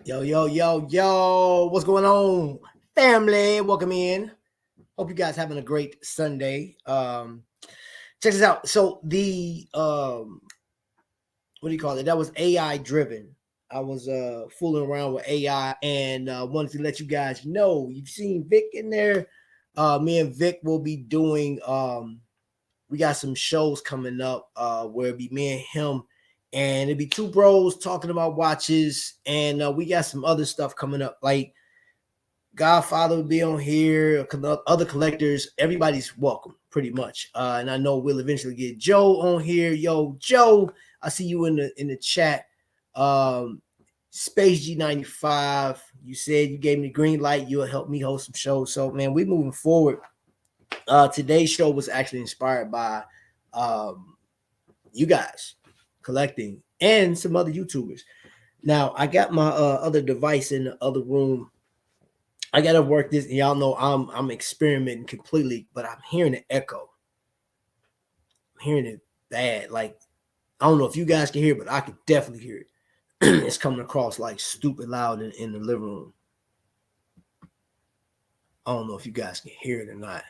Yo, yo, yo, yo, what's going on, family? Welcome in. Hope you guys having a great Sunday. Check this out. So the what do you call it? That was AI driven. I was fooling around with AI and wanted to let you guys know. You've seen Vic in there. Me and Vic will be doing we got some shows coming up where it be me and him, and it'd be two bros talking about watches, and we got some other stuff coming up. Like Godfather will be on here, other collectors. Everybody's welcome, pretty much. And I know we'll eventually get Joe on here. Yo, Joe, I see you in the chat. Um, Space G95. You said you gave me the green light. You'll help me host some shows. So man, we moving forward. Today's show was actually inspired by um, you guys collecting and some other YouTubers. Now I got my other device in the other room. I gotta work this. Y'all know I'm experimenting completely, but I'm hearing an echo. I'm hearing it bad. Like I don't know if you guys can hear it, but I can definitely hear it. It's coming across like stupid loud in the living room. I don't know if you guys can hear it or not.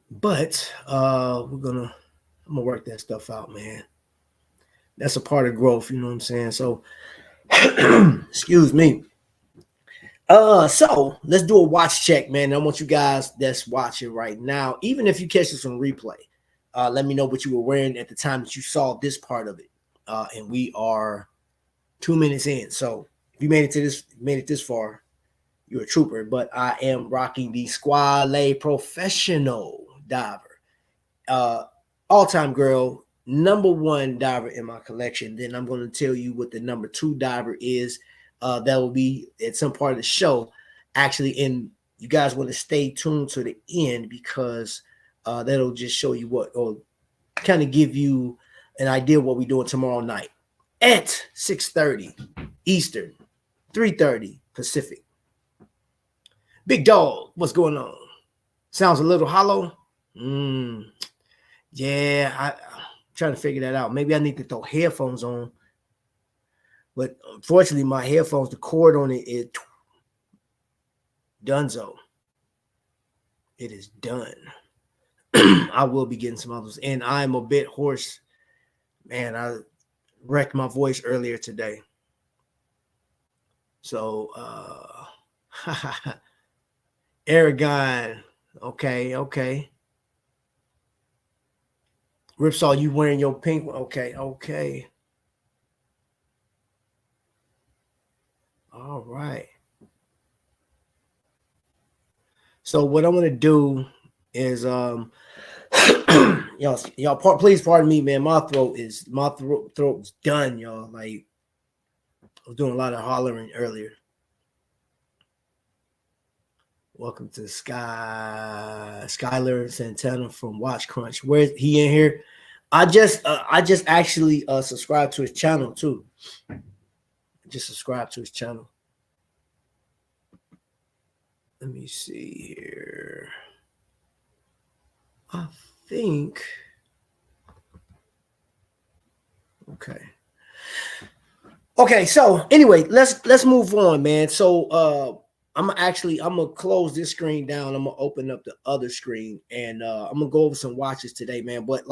But I'm gonna work that stuff out, man. That's a part of growth, you know what I'm saying? So excuse me. So let's do a watch check, man. I want you guys that's watching right now, even if you catch this on replay, let me know what you were wearing at the time that you saw this part of it. And we are 2 minutes in. So if you made it this far, you're a trooper. But I am rocking the Squale Professional Diver. Uh, all-time girl, number one diver in my collection. Then I'm going to tell you what the number two diver is. That will be at some part of the show. Actually, and you guys want to stay tuned to the end because that'll just show you what, or kind of give you an idea of what we're doing tomorrow night at 6:30 Eastern, 3:30 Pacific. Big dog, what's going on? Sounds a little hollow. Yeah, I'm trying to figure that out. Maybe I need to throw headphones on. But unfortunately, my headphones, the cord on it is donezo. It is done. I will be getting some others. And I'm a bit hoarse. Man, I wrecked my voice earlier today. So, Aragon. Okay. Ripsaw, you wearing your pink one? Okay. All right. So what I'm gonna do is y'all please pardon me, man. My throat's done, y'all. Like I was doing a lot of hollering earlier. Welcome to Skylar Santana from Watch Crunch. Where's he in here? I just actually subscribed to his channel too. Just subscribe to his channel. Let me see here. I think. Okay. So anyway, let's move on, man. So I'm gonna close this screen down. I'm gonna open up the other screen, and I'm gonna go over some watches today, man. But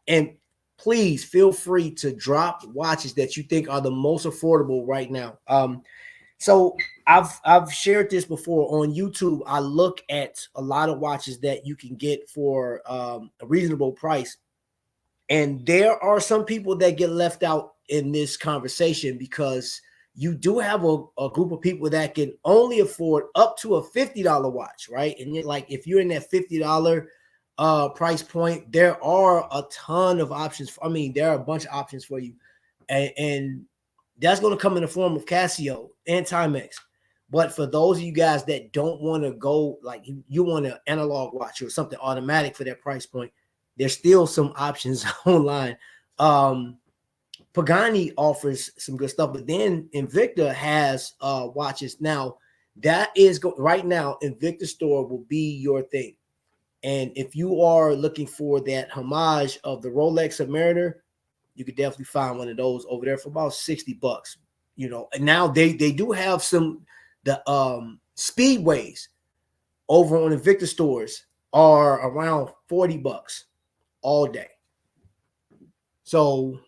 and please feel free to drop watches that you think are the most affordable right now. So I've shared this before on YouTube. I look at a lot of watches that you can get for a reasonable price, and there are some people that get left out in this conversation because you do have a group of people that can only afford up to a $50 watch, right? And like if you're in that $50 price point, there are a ton of options. There are a bunch of options for you, and that's going to come in the form of Casio and Timex. But for those of you guys that don't want to go, like you want an analog watch or something automatic for that price point, there's still some options online. Pagani offers some good stuff, but then Invicta has watches now. That is right now. Invicta store will be your thing, and if you are looking for that homage of the Rolex Submariner, you could definitely find one of those over there for about $60. You know, and now they do have some the speedways over on Invicta stores are around $40 all day. So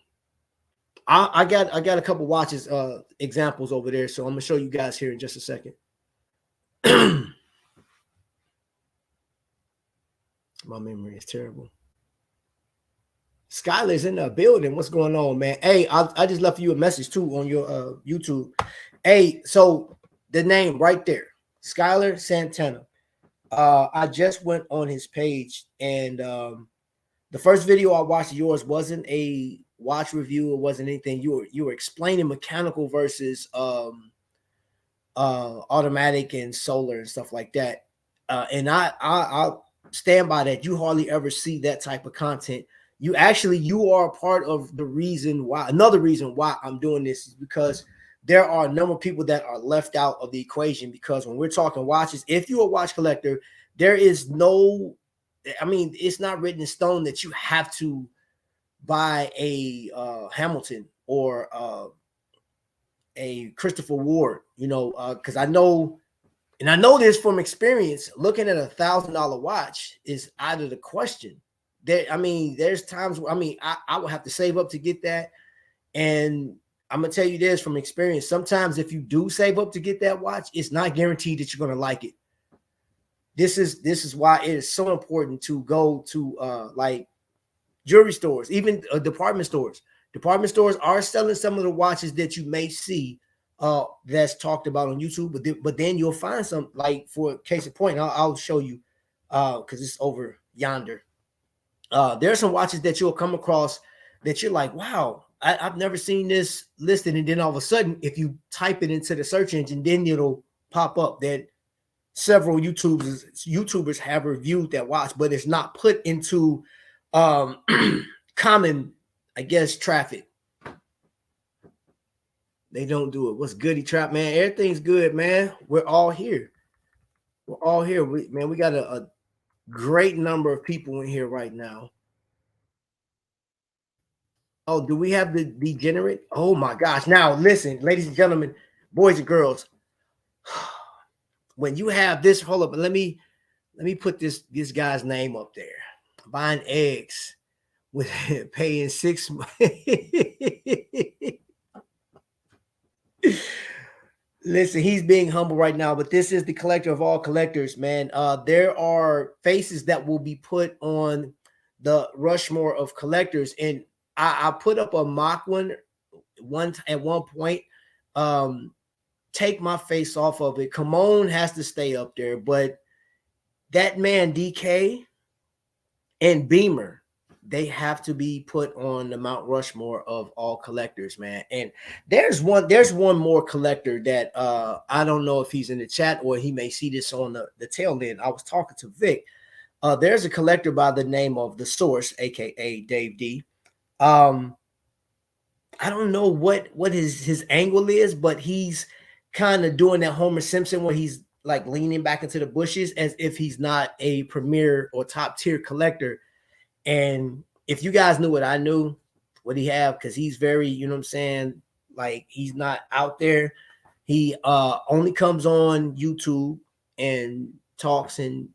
I got a couple watches examples over there. So I'm gonna show you guys here in just a second. My memory is terrible. Skylar's in the building. What's going on, man? Hey, I just left you a message too on your YouTube. Hey, so the name right there, Skylar Santana. I just went on his page, and the first video I watched of yours wasn't a watch review. It wasn't anything. You were explaining mechanical versus automatic and solar and stuff like that. And I'll stand by that. You hardly ever see that type of content. You are a part of the reason why. Another reason why I'm doing this is because there are a number of people that are left out of the equation. Because when we're talking watches, if you're a watch collector, there is no, I mean, it's not written in stone that you have to buy a Hamilton or a Christopher Ward, you know, because I know this from experience. Looking at $1,000 watch is out of the question. There, I mean, there's times where I would have to save up to get that, and I'm gonna tell you this from experience. Sometimes if you do save up to get that watch, it's not guaranteed that you're gonna like it. This is why it is so important to go to like jewelry stores, even department stores. Department stores are selling some of the watches that you may see that's talked about on YouTube, but then you'll find some, like for case in point, I'll show you because it's over yonder. There are some watches that you'll come across that you're like, wow, I've never seen this listed, and then all of a sudden, if you type it into the search engine, then it'll pop up that several YouTubers have reviewed that watch, but it's not put into common, I guess, traffic. They don't do it. What's goody trap, man? Everything's good, man. We're all here. We're all here. We got a great number of people in here right now. Oh, do we have the degenerate? Oh my gosh. Now listen, ladies and gentlemen, boys and girls, when you have this, hold up, let me put this guy's name up there. Buying eggs with paying 6 months. Listen, he's being humble right now, but this is the collector of all collectors, man. There are faces that will be put on the Rushmore of collectors, and I put up a mock one at one point. Take my face off of it. Kimon has to stay up there, but that man DK and Beamer, they have to be put on the Mount Rushmore of all collectors, man. And there's one more collector that I don't know if he's in the chat or he may see this on the tail end. I was talking to Vic. There's a collector by the name of The Source, aka Dave D. I don't know what his angle is, but he's kind of doing that Homer Simpson where he's like leaning back into the bushes as if he's not a premier or top tier collector. And if you guys knew what I knew, what he have, because he's very, you know what I'm saying, like he's not out there. He only comes on YouTube and talks and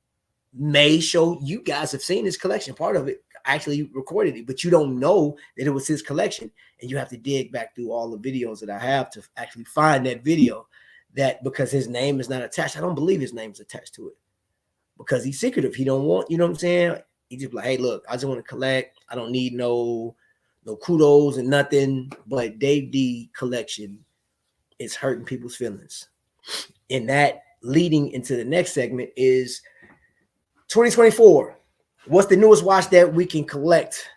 may show you guys have seen his collection. Part of it actually recorded it, but you don't know that it was his collection, and you have to dig back through all the videos that I have to actually find that video. That because his name is not attached, I don't believe his name is attached to it because he's secretive. He don't want, you know what I'm saying. He just like, hey, look, I just want to collect. I don't need no kudos and nothing. But Dave D collection is hurting people's feelings. And that leading into the next segment is 2024. What's the newest watch that we can collect?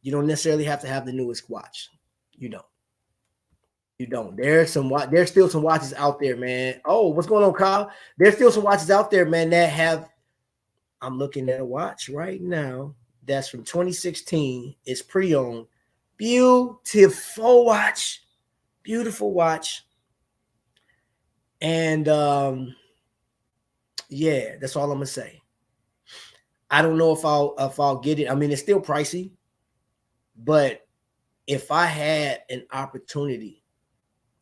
You don't necessarily have to have the newest watch. You don't. You don't. There's still some watches out there, man. Oh, what's going on, Kyle? There's still some watches out there, man, that have. I'm looking at a watch right now that's from 2016. It's pre-owned. Beautiful watch. Beautiful watch. And yeah, that's all I'm gonna say. I don't know if I'll get it. I mean, it's still pricey, but if I had an opportunity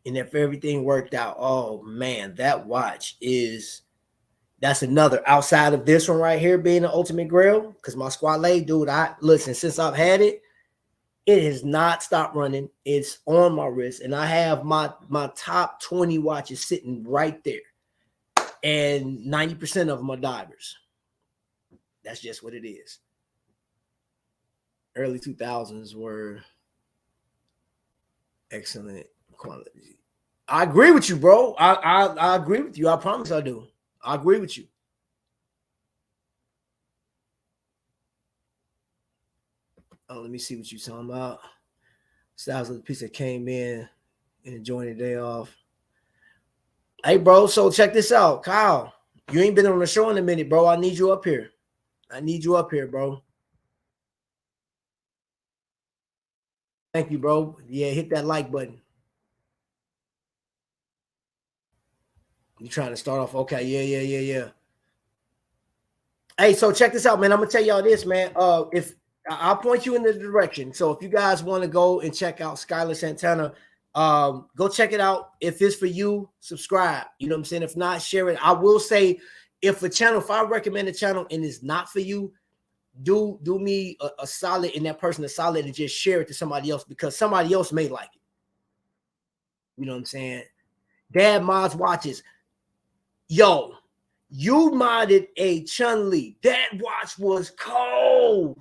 And if everything worked out, oh man, that watch that's another outside of this one right here being the ultimate grail. Because my Squale, dude, I listen, since I've had it, it has not stopped running. It's on my wrist, and I have my top 20 watches sitting right there. And 90% of them are divers. That's just what it is. Early 2000s were excellent quality. I agree with you, bro. I agree with you. I promise I do. I agree with you. Oh, let me see what you're talking about. Styles of the piece that came in and enjoying the day off. Hey, bro. So check this out, Kyle. You ain't been on the show in a minute, bro. I need you up here. I need you up here, bro. Thank you, bro. Yeah, hit that like button. You trying to start off? Okay, yeah. Hey, so check this out, man. I'm gonna tell y'all this, man. If I'll point you in the direction. So if you guys want to go and check out Skylar Santana, go check it out. If it's for you, subscribe. You know what I'm saying? If not, share it. I will say, if I recommend a channel and it's not for you, do me a solid and that person a solid and just share it to somebody else because somebody else may like it. You know what I'm saying? Dad Mods watches. Yo, you modded a Chun-Li. That watch was cold.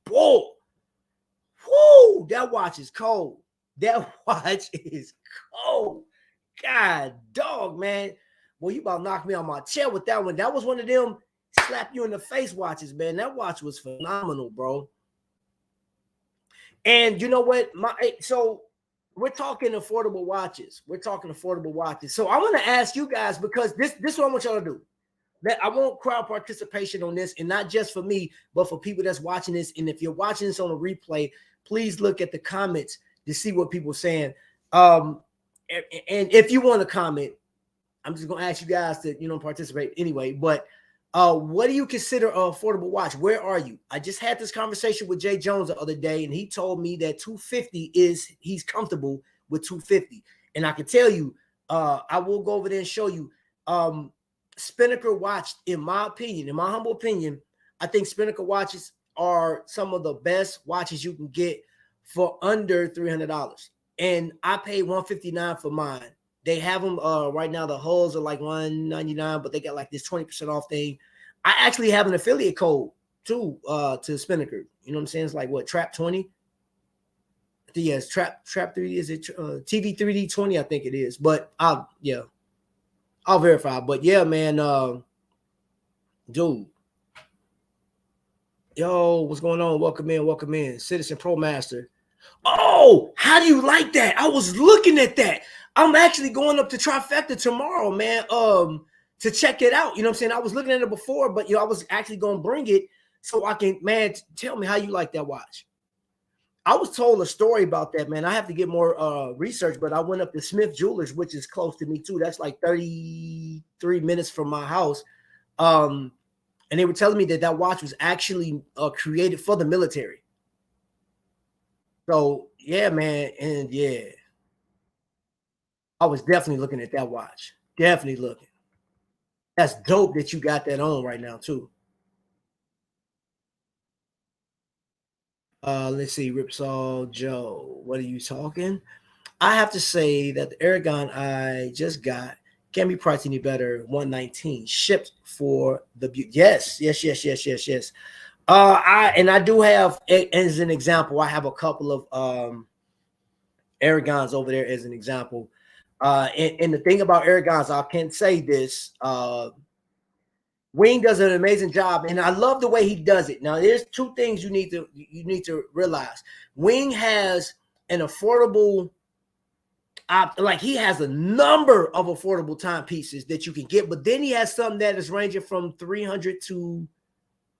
Boy. Whoo, that watch is cold. That watch is cold. God dog, man. Well, you about to knock me on my chair with that one. That was one of them slap you in the face watches, man. That watch was phenomenal, bro. And you know what? So we're talking affordable watches. So I want to ask you guys because this is what I want y'all to do. That I want crowd participation on this, and not just for me, but for people that's watching this. And if you're watching this on a replay, please look at the comments to see what people are saying. And if you want to comment, I'm just gonna ask you guys to participate anyway. But what do you consider an affordable watch? Where are you? I just had this conversation with Jay Jones the other day, and he told me that 250 he's comfortable with 250. And I can tell you, I will go over there and show you. Spinnaker watch, in my humble opinion, I think Spinnaker watches are some of the best watches you can get for under $300. And I paid $159 for mine. They have them right now. The hulls are like $199, but they got like this 20% off thing. I actually have an affiliate code too to Spinnaker. You know what I'm saying? It's like what, Trap 20? Yes, Trap 3D. Is it TV 3D 20? I think it is. But I'll verify. But yeah, man, dude. Yo, what's going on? Welcome in. Citizen Pro Master. Oh, how do you like that? I was looking at that. I'm actually going up to Trifecta tomorrow, man. To check it out. You know what I'm saying? I was looking at it before, but I was actually gonna bring it so I can, man, tell me how you like that watch. I was told a story about that, man. I have to get more research, but I went up to Smith Jewelers, which is close to me too. That's like 33 minutes from my house. And they were telling me that watch was actually created for the military. So yeah, man, and yeah, I was definitely looking at that watch. Definitely looking. That's dope that you got that on right now too. Let's see, Ripsaw Joe. What are you talking? I have to say that the Aragon I just got can be priced any better. 119 shipped for the yes. I do have, as an example, I have a couple of Aragons over there as an example. And the thing about Aragons, I can say this. Wing does an amazing job, and I love the way he does it. Now, there's two things you need to realize. Wing has an affordable, like he has a number of affordable timepieces that you can get, but then he has something that is ranging from 300 to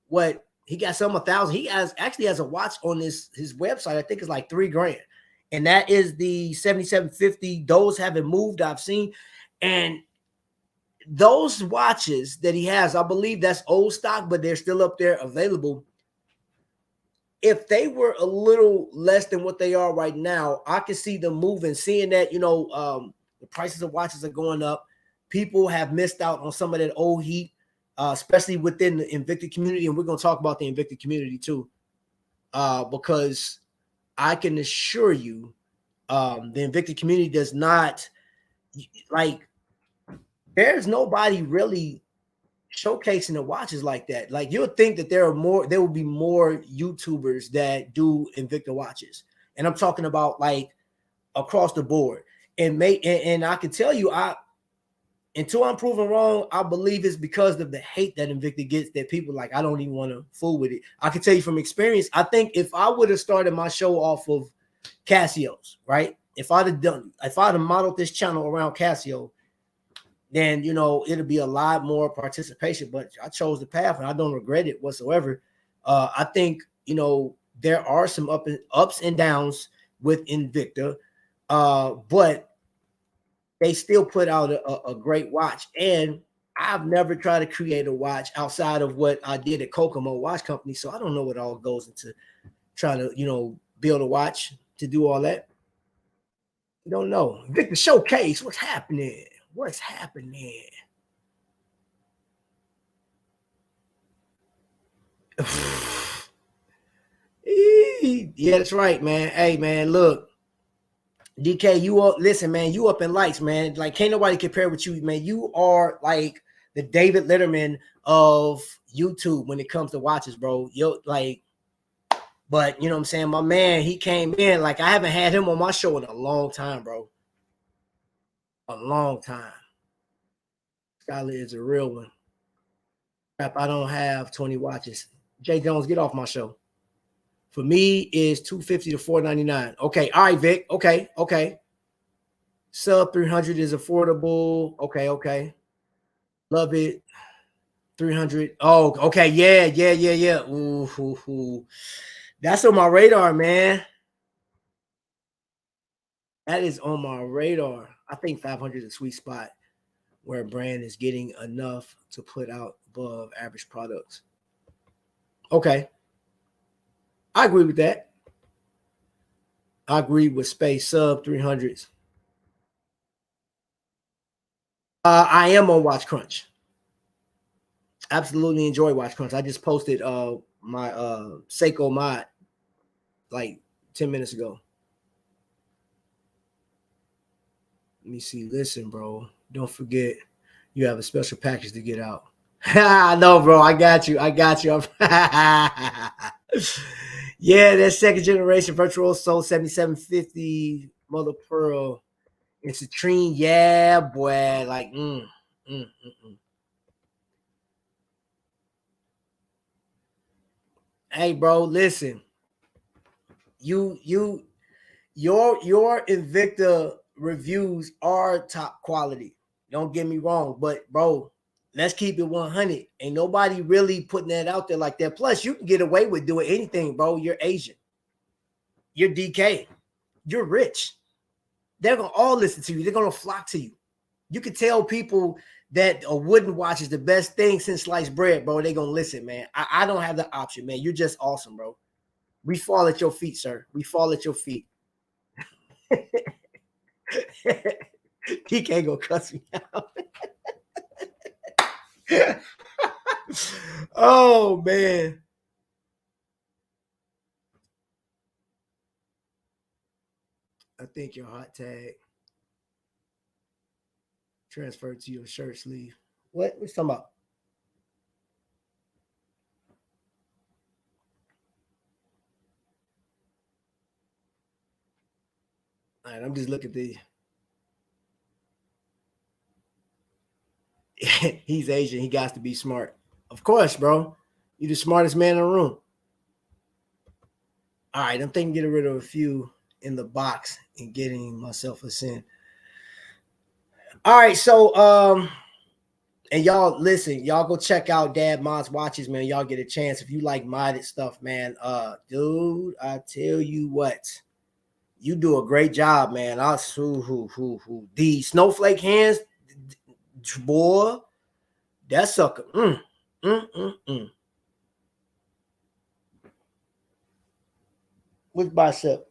what he got some 1,000. He actually has a watch on his website. I think it's like $3,000, and that is the 7750. Those haven't moved. I've seen, and those watches that he has, I believe that's old stock, but they're still up there available. if they were a little less than what they are right now, I can see them moving, seeing that, the prices of watches are going up. People have missed out on some of that old heat, especially within the Invicta community. And we're going to talk about the Invicta community too, because I can assure you, the Invicta community does not, like, there's nobody really showcasing the watches like that. Like, you'll think that there will be more YouTubers that do Invicta watches. And I'm talking about like across the board. And I can tell you, until I'm proven wrong, I believe it's because of the hate that Invicta gets that people like, I don't even want to fool with it. I can tell you from experience, I think if I would have started my show off of Casio's, right? If I'd have modeled this channel around Casio, then it'll be a lot more participation. But I chose the path and I don't regret it whatsoever. I think there are some ups and downs with Invicta, but they still put out a great watch. And I've never tried to create a watch outside of what I did at Kokomo Watch Company, so I don't know what all goes into trying to build a watch to do all that. Don't know. Victor Showcase, what's happening? What's happening? Yeah, that's right, man. Hey, man, look, DK, you up? Listen, man, you up in lights, man. Like, can't nobody compare with you, man. You are like the David Letterman of YouTube when it comes to watches, bro. But you know what I'm saying? My man, he came in like I haven't had him on my show in a long time, bro. A long time. Skyler is a real one. Crap, I don't have 20 watches. Jay Jones, get off my show. For me, is $250 to $499. Okay, all right, Vic. Okay. Sub 300 is affordable. Okay. Love it. 300. Oh, okay. Yeah. Ooh. That's on my radar, man. That is on my radar. I think 500 is a sweet spot where a brand is getting enough to put out above average products. Okay. I agree with that. I agree with space sub 300s. I am on Watch Crunch. Absolutely enjoy Watch Crunch. I just posted my Seiko mod like 10 minutes ago. Let me see. Listen, bro. Don't forget you have a special package to get out. I know, bro. I got you. Yeah, that second generation Virtuoso 7750 Mother Pearl. It's a Citrine. Yeah, boy. Like, Hey, bro, listen. Your Invicta reviews are top quality. Don't get me wrong, but bro, let's keep it 100. Ain't nobody really putting that out there like that. Plus, you can get away with doing anything, bro. You're Asian. You're DK. You're rich. They're gonna all listen to you. They're gonna flock to you. You can tell people that a wooden watch is the best thing since sliced bread, bro. They're gonna listen, man. I don't have the option, man. You're just awesome, bro. We fall at your feet, sir. We fall at your feet. He can't go cuss me out. Oh man. I think your hot tag transferred to your shirt sleeve. What? What's talking about? All right, I'm just looking at the. He's Asian. He got to be smart. Of course, bro. You're the smartest man in the room. All right, I'm thinking getting rid of a few in the box and getting myself a sin. All right, so and y'all listen, y'all go check out Dad Mod's watches, man. Y'all get a chance if you like modded stuff, man. Dude, I tell you what, you do a great job, man. The snowflake hands, boy, that sucker. Mm. Which bicep?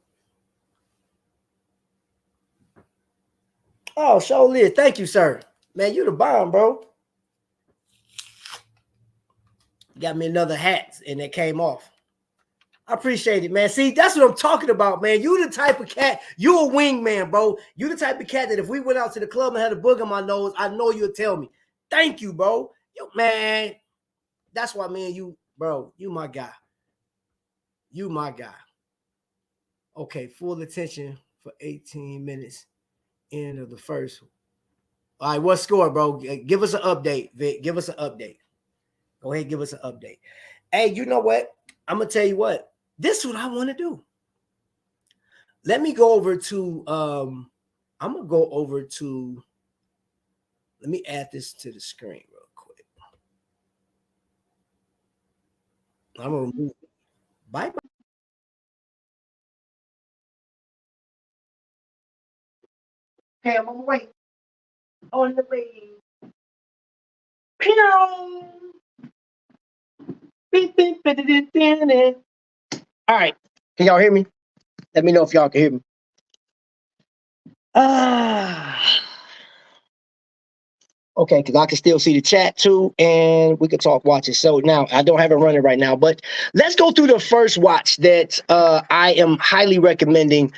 Oh, show Liz. Thank you, sir. Man, you the bomb, bro. Got me another hat and it came off. I appreciate it, man. See, that's what I'm talking about, man. You the type of cat, you a wingman, bro. You the type of cat that if we went out to the club and had a bug on my nose, I know you'll tell me. Thank you, bro. You, man, that's why, man, you, bro, you my guy. You my guy. Okay, full attention for 18 minutes. End of the first. All right, what score, bro? Give us an update, Vic. Give us an update. Go ahead, give us an update. Hey, you know what? I'm gonna tell you what. This is what I want to do. Let me go over to I'm gonna go over to, let me add this to the screen real quick. I'm gonna remove it. Bye bye. Okay, I'm on the way. On the way. All right. Can y'all hear me? Let me know if y'all can hear me. Ah. Okay, because I can still see the chat too, and we could talk watches. So now I don't have it running right now, but let's go through the first watch that I am highly recommending.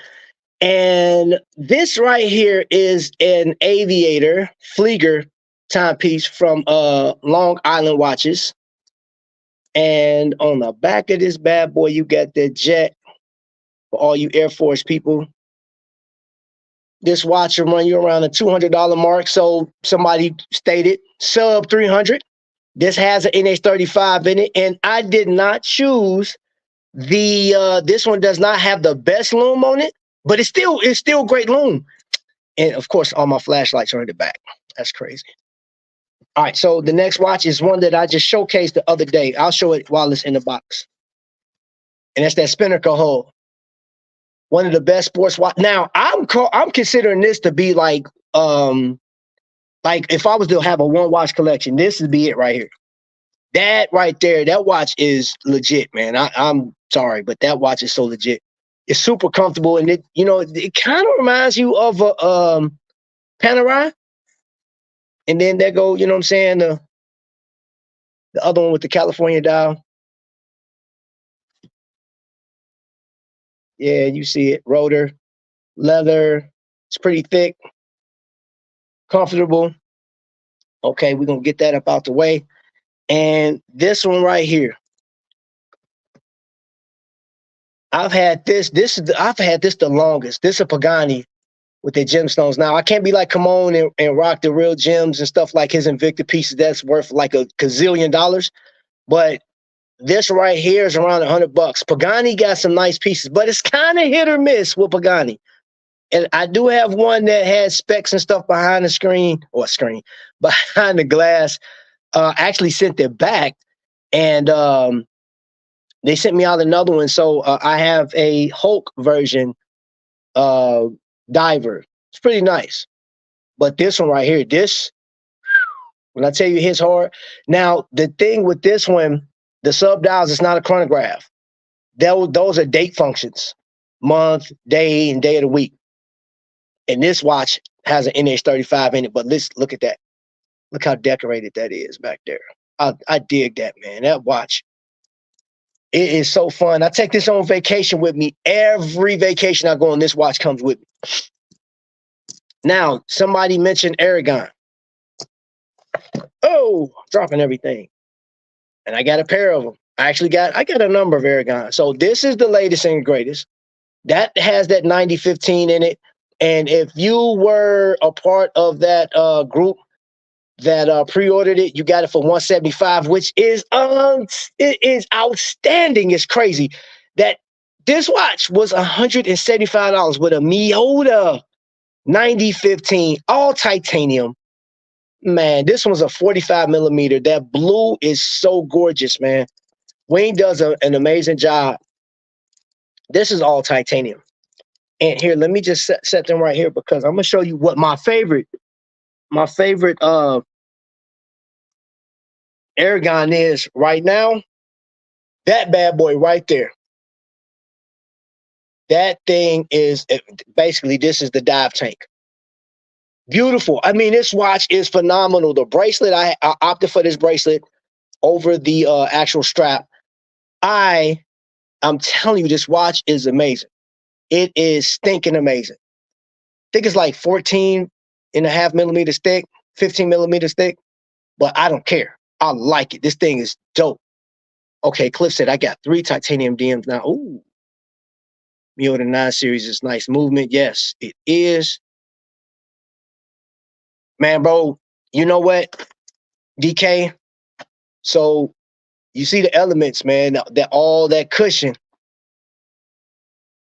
And this right here is an Aviator Flieger timepiece from Long Island Watches. And on the back of this bad boy, you got the jet for all you Air Force people. This watch will run you around the $200 mark. So somebody stated sub 300. This has an NH35 in it, and I did not choose the. This one does not have the best lume on it, but it's still great lume. And of course, all my flashlights are in the back. That's crazy. All right, so the next watch is one that I just showcased the other day. I'll show it while it's in the box, and that's that Spinnaker Hull. One of the best sports watch. Now I'm considering this to be like if I was to have a one watch collection, this would be it right here. That right there, that watch is legit, man. I'm sorry, but that watch is so legit. It's super comfortable, and it kind of reminds you of a Panerai. And then there go, you know what I'm saying, the other one with the California dial. Yeah, you see it. Rotor, leather. It's pretty thick, comfortable. Okay, we're gonna get that up out the way. And this one right here, I've had this. I've had this the longest. This is a Pagani with their gemstones. Now I can't be like come on and rock the real gems and stuff like his Invicta pieces that's worth like a gazillion dollars. But this right here is around $100. Pagani got some nice pieces, but it's kind of hit or miss with Pagani. And I do have one that has specs and stuff behind the screen behind the glass. I actually sent it back, and they sent me out another one. So I have a Hulk version diver. It's pretty nice. But this one right here, when I tell you hits hard. Now, the thing with this one, the sub dials, it's not a chronograph. Those are date functions, month, day, and day of the week. And this watch has an NH35 in it, but let's look at that. Look how decorated that is back there. I dig that, man. That watch, it is so fun. I take this on vacation with me. Every vacation I go on, this watch comes with me. Now, somebody mentioned Aragon. Oh, dropping everything. And I got a pair of them. I got a number of Aragon. So this is the latest and greatest. That has that 9015 in it. And if you were a part of that group that pre-ordered it, you got it for $175, which is it is outstanding. It's crazy that this watch was $175 with a Miyota 9015, all titanium. Man, this one's a 45 millimeter. That blue is so gorgeous, man. Wayne does an amazing job. This is all titanium. And here, let me just set them right here because I'm gonna show you what my favorite Aragon is right now. That bad boy right there. That thing is basically, this is the dive tank. Beautiful. I mean, this watch is phenomenal. The bracelet, I opted for this bracelet over the actual strap. I'm telling you, this watch is amazing. It is stinking amazing. I think it's like 14.5 millimeters thick, 15 millimeters thick, but I don't care. I like it. This thing is dope. Okay, Cliff said I got 3 titanium DMs now. Ooh. Miota 9 series is nice movement. Yes, it is. Man, bro, you know what? DK. So you see the elements, man, that all that cushion,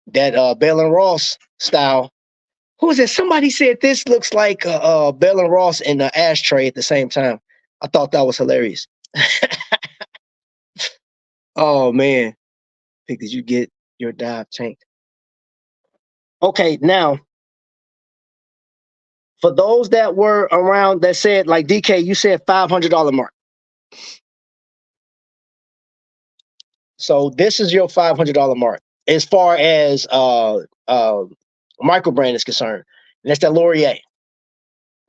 that Bell and Ross style. Who was it? Somebody said this looks like Bell and Ross and an ashtray at the same time. I thought that was hilarious. Oh man, did you get your dive tank? Okay, now for those that were around that said, like DK, you said $500 mark. So this is your $500 mark as far as micro brand is concerned. And that's that Laurier,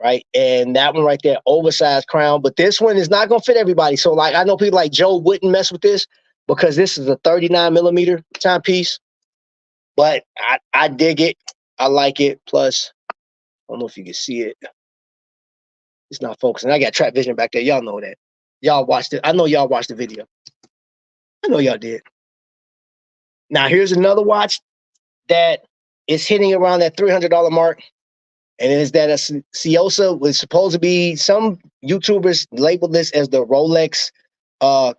right? And that one right there, oversized crown. But this one is not gonna fit everybody. So like I know people like Joe wouldn't mess with this because this is a 39 millimeter timepiece. But I dig it. I like it. Plus, I don't know if you can see it. It's not focusing. I got trap vision back there. Y'all know that. Y'all watched it. I know y'all watched the video. I know y'all did. Now here's another watch that is hitting around that $300 mark. And it is that a Ciosa was supposed to be, some YouTubers labeled this as the Rolex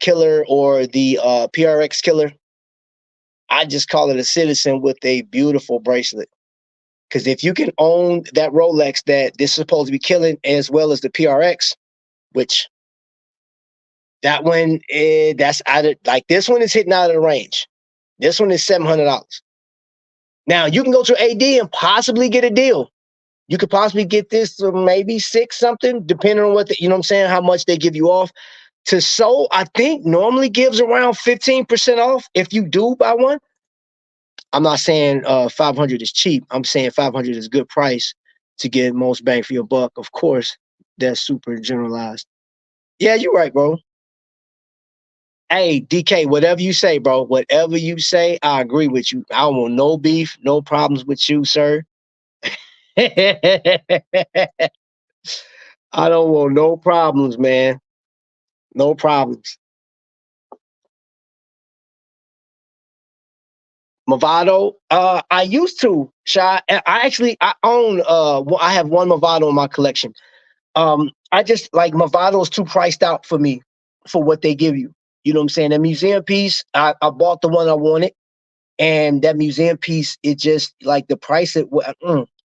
killer or the PRX killer. I just call it a citizen with a beautiful bracelet. Because if you can own that Rolex that this is supposed to be killing, as well as the PRX, which that one, that's out of, like this one is hitting out of the range. This one is $700. Now you can go to AD and possibly get a deal. You could possibly get this for maybe 6 something, depending on what you know what I'm saying, how much they give you off. Tissot, I think, normally gives around 15% off if you do buy one. I'm not saying 500 is cheap. I'm saying 500 is a good price to get most bang for your buck. Of course, that's super generalized. Yeah, you're right, bro. Hey, DK, whatever you say, bro, whatever you say, I agree with you. I want no beef, no problems with you, sir. I don't want no problems, man. No problems. Movado, I used to, Shy. I own I have one Movado in my collection. I just like Movado is too priced out for me for what they give you. You know what I'm saying? That museum piece, I bought the one I wanted, and that museum piece, it just like the price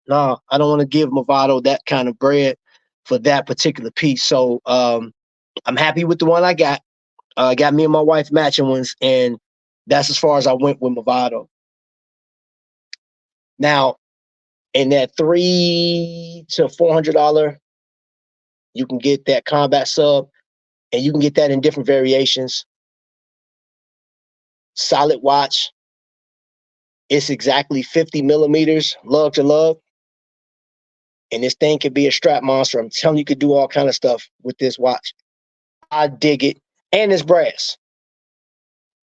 no, I don't want to give Movado that kind of bread for that particular piece. So I'm happy with the one I got. I got me and my wife matching ones, and that's as far as I went with Movado. Now, in that $300 to $400, you can get that combat sub, and you can get that in different variations. Solid watch. It's exactly 50 millimeters, lug to lug. And this thing could be a strap monster. I'm telling you, you could do all kind of stuff with this watch. I dig it. And it's brass.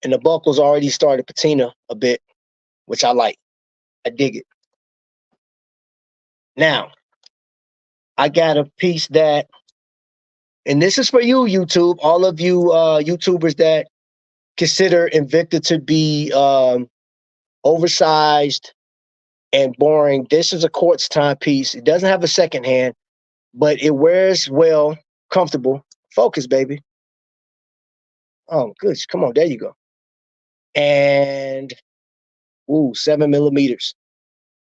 And the buckles already started patina a bit, which I like. I dig it. Now, I got a piece that, and this is for you, YouTube, all of you YouTubers that consider Invicta to be oversized and boring. This is a quartz timepiece. It doesn't have a second hand, but it wears well, comfortable. Focus, baby. Oh, good. Come on, there you go. And 7 millimeters.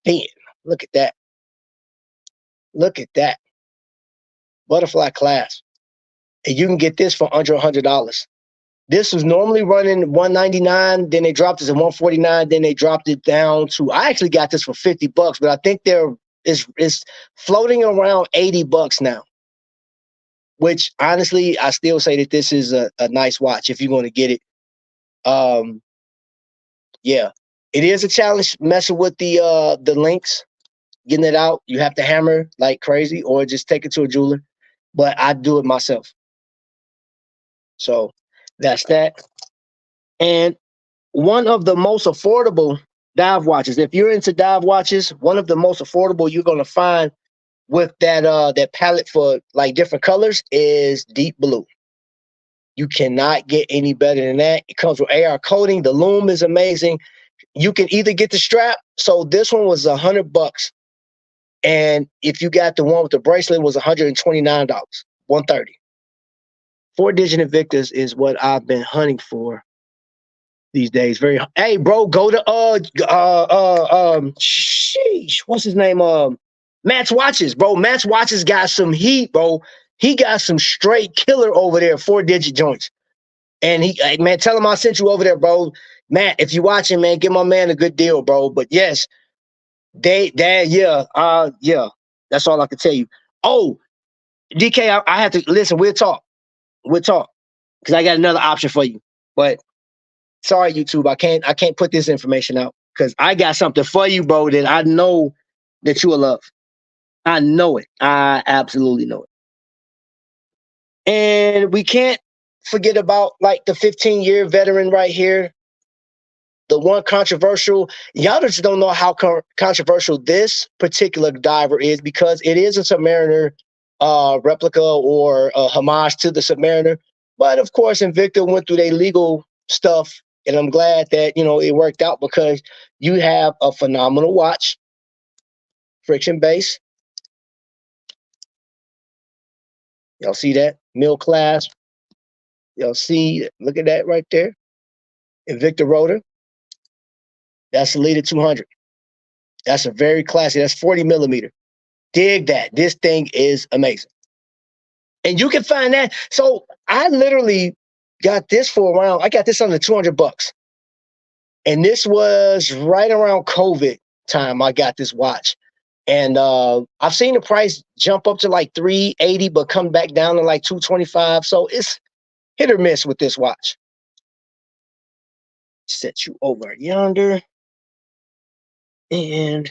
Damn, look at that. Look at that. Butterfly class. And you can get this for under $100. This was normally running $199, then they dropped it to $149, then they dropped it down to, I actually got this for $50, but I think it's floating around $80 now. Which honestly, I still say that this is a nice watch if you're going to get it. Yeah. It is a challenge messing with the links, getting it out. You have to hammer like crazy, or just take it to a jeweler. But I do it myself. So that's that. And one of the most affordable dive watches. If you're into dive watches, one of the most affordable you're gonna find with that palette for like different colors is deep blue. You cannot get any better than that. It comes with AR coating. The loom is amazing. You can either get the strap. So this one was $100, and if you got the one with the bracelet, it was $129, 130. 4-digit Invictus is what I've been hunting for these days. Very. Hey, bro, go to sheesh, what's his name? Matt's Watches, bro. Matt's Watches got some heat, bro. He got some straight killer over there, 4-digit joints. And hey, man, tell him I sent you over there, bro. Matt, if you watching, man, give my man a good deal, bro. But yes, yeah. That's all I can tell you. Oh, DK, I have to listen. We'll talk. Because I got another option for you. But sorry, YouTube, I can't put this information out because I got something for you, bro, that I know that you will love. I know it. I absolutely know it. And we can't forget about like the 15-year veteran right here. The one controversial, y'all just don't know how controversial this particular diver is because it is a Submariner replica or a homage to the Submariner. But of course, Invicta went through their legal stuff, and I'm glad that it worked out because you have a phenomenal watch, friction base. Y'all see that mill clasp? Y'all see? Look at that right there. Invicta rotor. That's the Leader 200. That's a very classy. That's 40 millimeter. Dig that. This thing is amazing. And you can find that. So I literally got this for around, I got this under $200. And this was right around COVID time I got this watch. And I've seen the price jump up to like 380, but come back down to like 225. So it's hit or miss with this watch. Set you over yonder. And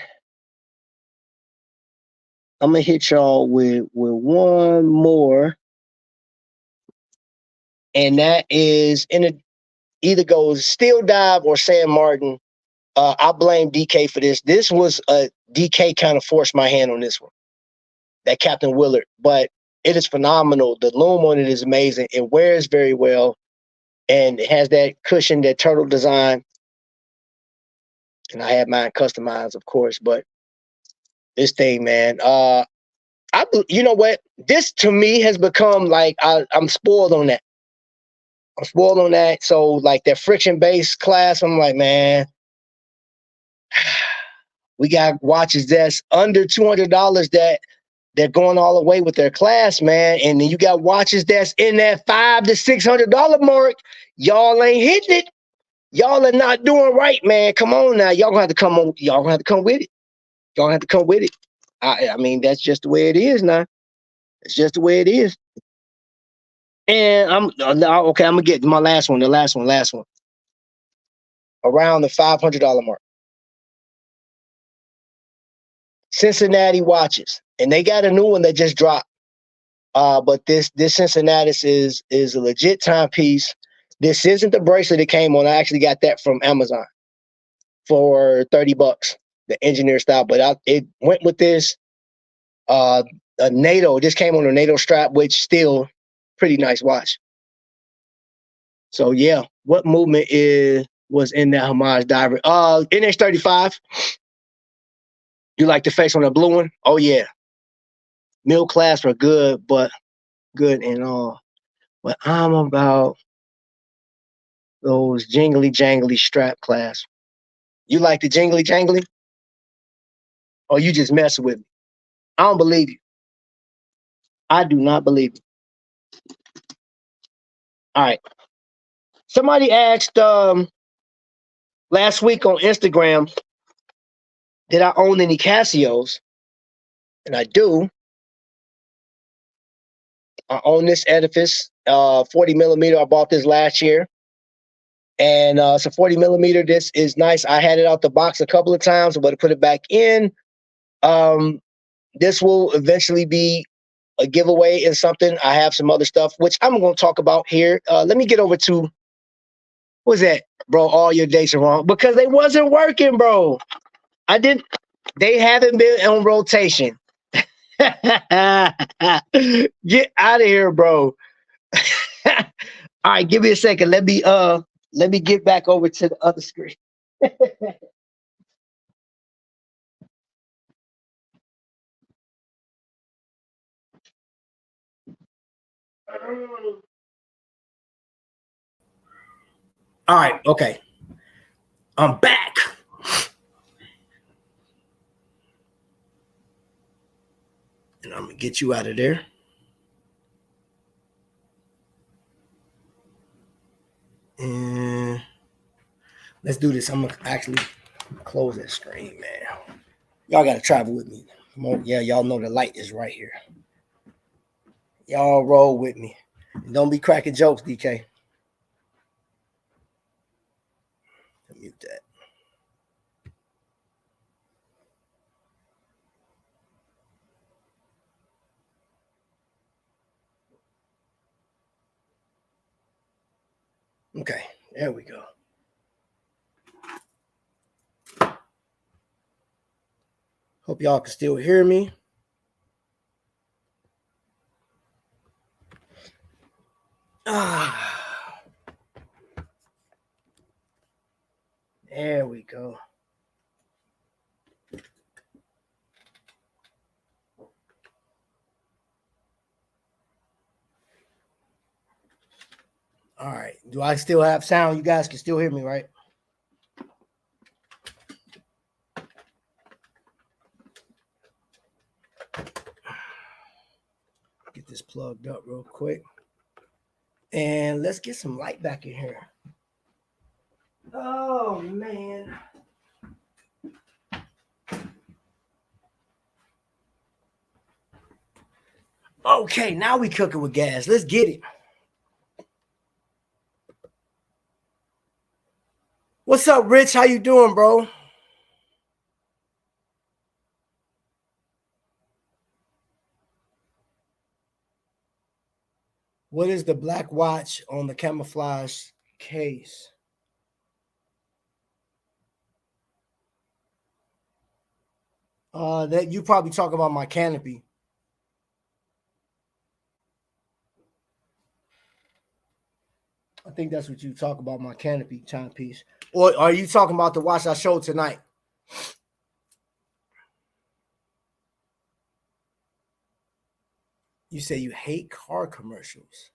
I'm gonna hit y'all with one more. And that is either goes Steel Dive or San Martin. I blame DK for this. This was a DK kind of forced my hand on this one, that Captain Willard. But it is phenomenal. The loom on it is amazing. It wears very well, and it has that cushion, that turtle design. And I have mine customized, of course. But this thing, man, you know what? This to me has become like I'm spoiled on that. I'm spoiled on that. So like that friction based class, I'm like, man, we got watches that's under $200 that they're going all the way with their class, man. And then you got watches that's in that $500 to $600 mark. Y'all ain't hitting it. Y'all are not doing right, man. Come on now. Y'all gonna have to come on. Y'all gonna have to come with it. Y'all have to come with it. I mean, that's just the way it is now. It's just the way it is. And okay. I'm gonna get my last one. The last one. Around the $500 mark. Cincinnati watches, and they got a new one that just dropped. But this Cincinnati is a legit timepiece. This isn't the bracelet it came on. I actually got that from Amazon for $30, the engineer style. But it went with this a NATO. This came on a NATO strap, which still pretty nice watch. So yeah, what movement was in that homage diver? NH35. You like the face on the blue one? Oh yeah. Mill class are good, but good and all. But I'm about those jingly jangly strap class. You like the jingly jangly? Or you just messing with me? I don't believe you. I do not believe you. All right. Somebody asked last week on Instagram, did I own any Casios? And I do. I own this edifice, 40 millimeter. I bought this last year. And it's a 40 millimeter. This is nice. I had it out the box a couple of times. I'm going to put it back in. This will eventually be a giveaway and something. I have some other stuff, which I'm going to talk about here. Let me get over to, what's that, bro? All your dates are wrong because they wasn't working, bro. They haven't been on rotation. Get out of here, bro. All right, give me a second. Let me get back over to the other screen. All right, okay. I'm back. And I'm gonna get you out of there. And let's do this. I'm gonna actually close that screen, man. Y'all gotta travel with me. Come on, yeah, y'all know the light is right here. Y'all roll with me. And don't be cracking jokes, DK. Mute that. Okay, there we go. Hope y'all can still hear me. There we go. All right. Do I still have sound? You guys can still hear me, right? Get this plugged up real quick. And let's get some light back in here. Oh, man. Okay, now we cooking with gas. Let's get it. What's up, Rich? How you doing, bro? What is the black watch on the camouflage case? That you probably talk about my canopy. I think that's what you talk about, my canopy timepiece. Or are you talking about the watch I showed tonight? You say you hate car commercials.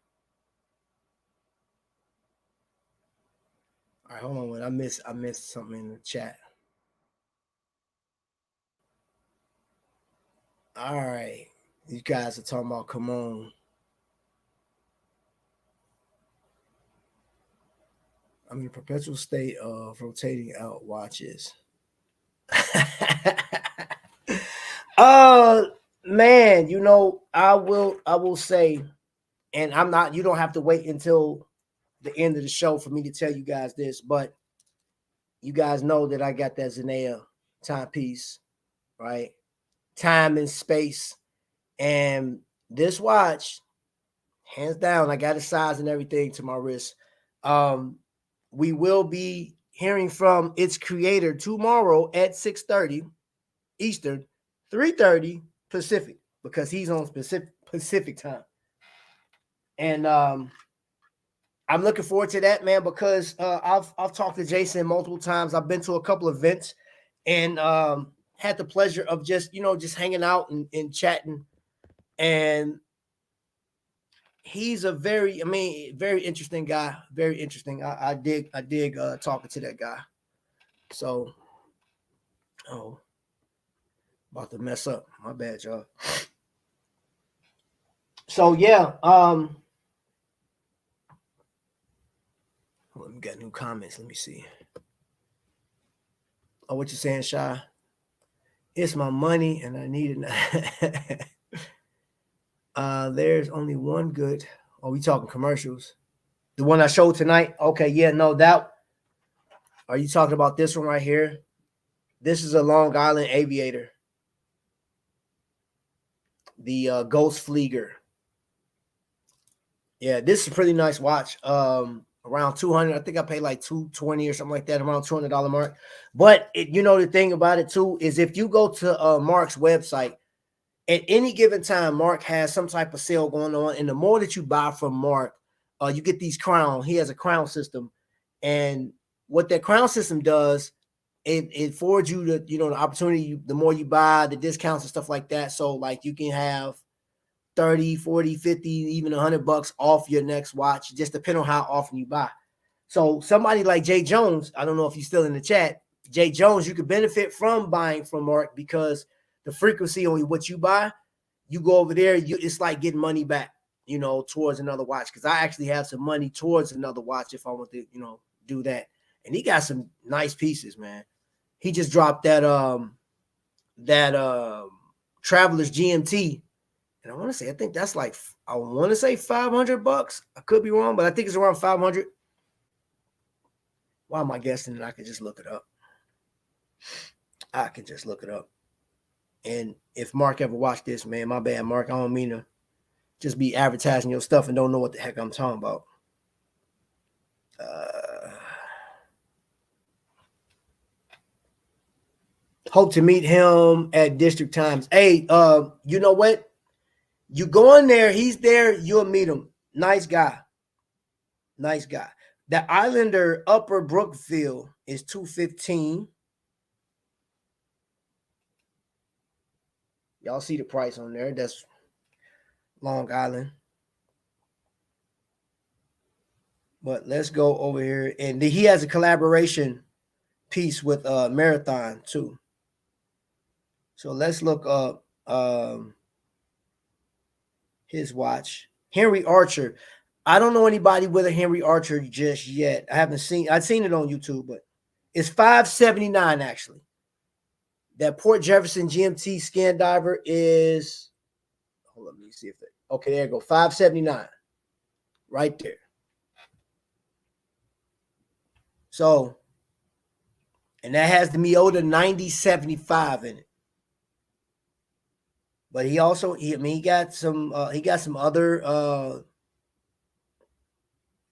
All right, hold on. I missed something in the chat. All right. You guys are talking about come on. I'm in perpetual state of rotating out watches. Man, you know, I will say, and I'm not, you don't have to wait until the end of the show for me to tell you guys this, but you guys know that I got that Zenea timepiece, right? Time and space. And this watch, hands down, I got a size and everything to my wrist. We will be hearing from its creator tomorrow at 6:30 Eastern, 3:30 Pacific, because he's on Pacific time. And I'm looking forward to that, man, because I've talked to Jason multiple times. I've been to a couple of events and had the pleasure of just hanging out and chatting. And he's a very interesting guy. Very interesting. I dig talking to that guy. So, about to mess up. My bad, y'all. So yeah, we got new comments. Let me see. Oh, what you saying, Shy? It's my money and I need it. There's only one good. Oh, we talking commercials. The one I showed tonight. Okay, yeah, no, that Are you talking about this one right here? This is a Long Island Aviator, the Ghost Flieger. Yeah, this is a pretty nice watch. Around 200. I think I paid like 220 or something like that, around $200 mark. But the thing about it too is if you go to Mark's website, at any given time, Mark has some type of sale going on, and the more that you buy from Mark, you get these crown. He has a crown system, and what that crown system does, it affords you the opportunity. The more you buy, the discounts and stuff like that. So like you can have 30, 40, 50, even $100 off your next watch, just depending on how often you buy. So somebody like Jay Jones, I don't know if he's still in the chat. Jay Jones, you could benefit from buying from Mark because the frequency on what you buy, you go over there, it's like getting money back, towards another watch. Because I actually have some money towards another watch if I want to, do that. And he got some nice pieces, man. He just dropped that Traveler's GMT. And I want to say, I think that's like, I want to say $500. I could be wrong, but I think it's around 500. Why am I guessing that I can just look it up? I can just look it up. And if Mark ever watched this, man, my bad, Mark. I don't mean to just be advertising your stuff and don't know what the heck I'm talking about. Hope to meet him at District Times. Hey, you know what? You go in there, he's there, you'll meet him. Nice guy. Nice guy. The Islander Upper Brookfield is $215. Y'all see the price on there. That's Long Island. But let's go over here. And he has a collaboration piece with Marathon too. So let's look up his watch. Henry Archer. I don't know anybody with a Henry Archer just yet. I've seen it on YouTube, but it's $579 actually. That Port Jefferson GMT scan diver is, hold on, let me see if okay, there you go, $579 right there. So, and that has the Miyota 9075 in it. But he also, he got some other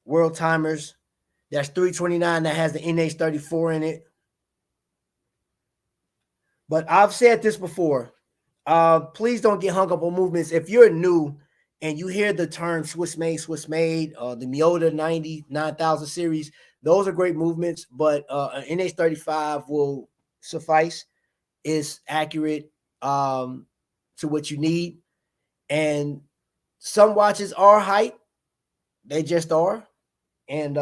world timers. That's 329 that has the NH34 in it. But I've said this before. Please don't get hung up on movements. If you're new and you hear the term Swiss made, the Miyota 90,000 series, those are great movements, but an NH35 will suffice. It's accurate to what you need. And some watches are hype. They just are. And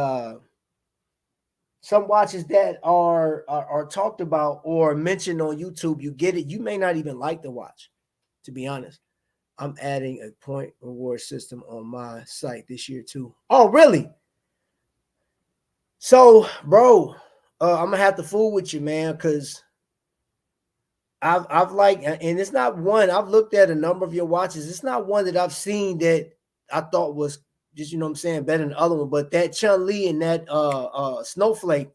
some watches that are talked about or mentioned on YouTube, you get it. You may not even like the watch, to be honest. I'm adding a point reward system on my site this year too. Oh, really? So, bro, I'm gonna have to fool with you, man, because I've like, and it's not one. I've looked at a number of your watches. It's not one that I've seen that I thought was just, you know what I'm saying, better than the other one. But that Chun-Li and that Snowflake,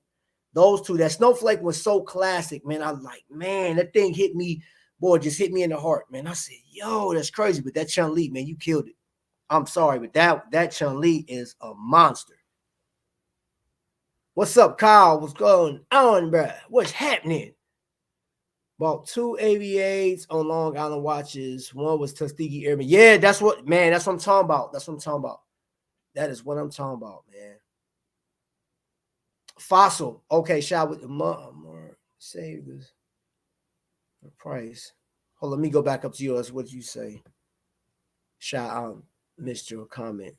those two, that Snowflake was so classic, man. I was like, man, that thing hit me, boy, just hit me in the heart, man. I said, yo, that's crazy. But that Chun-Li, man, you killed it. I'm sorry, but that Chun-Li is a monster. What's up, Kyle? What's going on, bro? What's happening? Bought 2 AV8s on Long Island watches. One was Tuskegee Airman. Yeah, that's what I'm talking about. That is what I'm talking about, man. Fossil. Okay, shot with the more save this the price. Hold on, let me go back up to yours. What did you say? Shot out, missed your comment.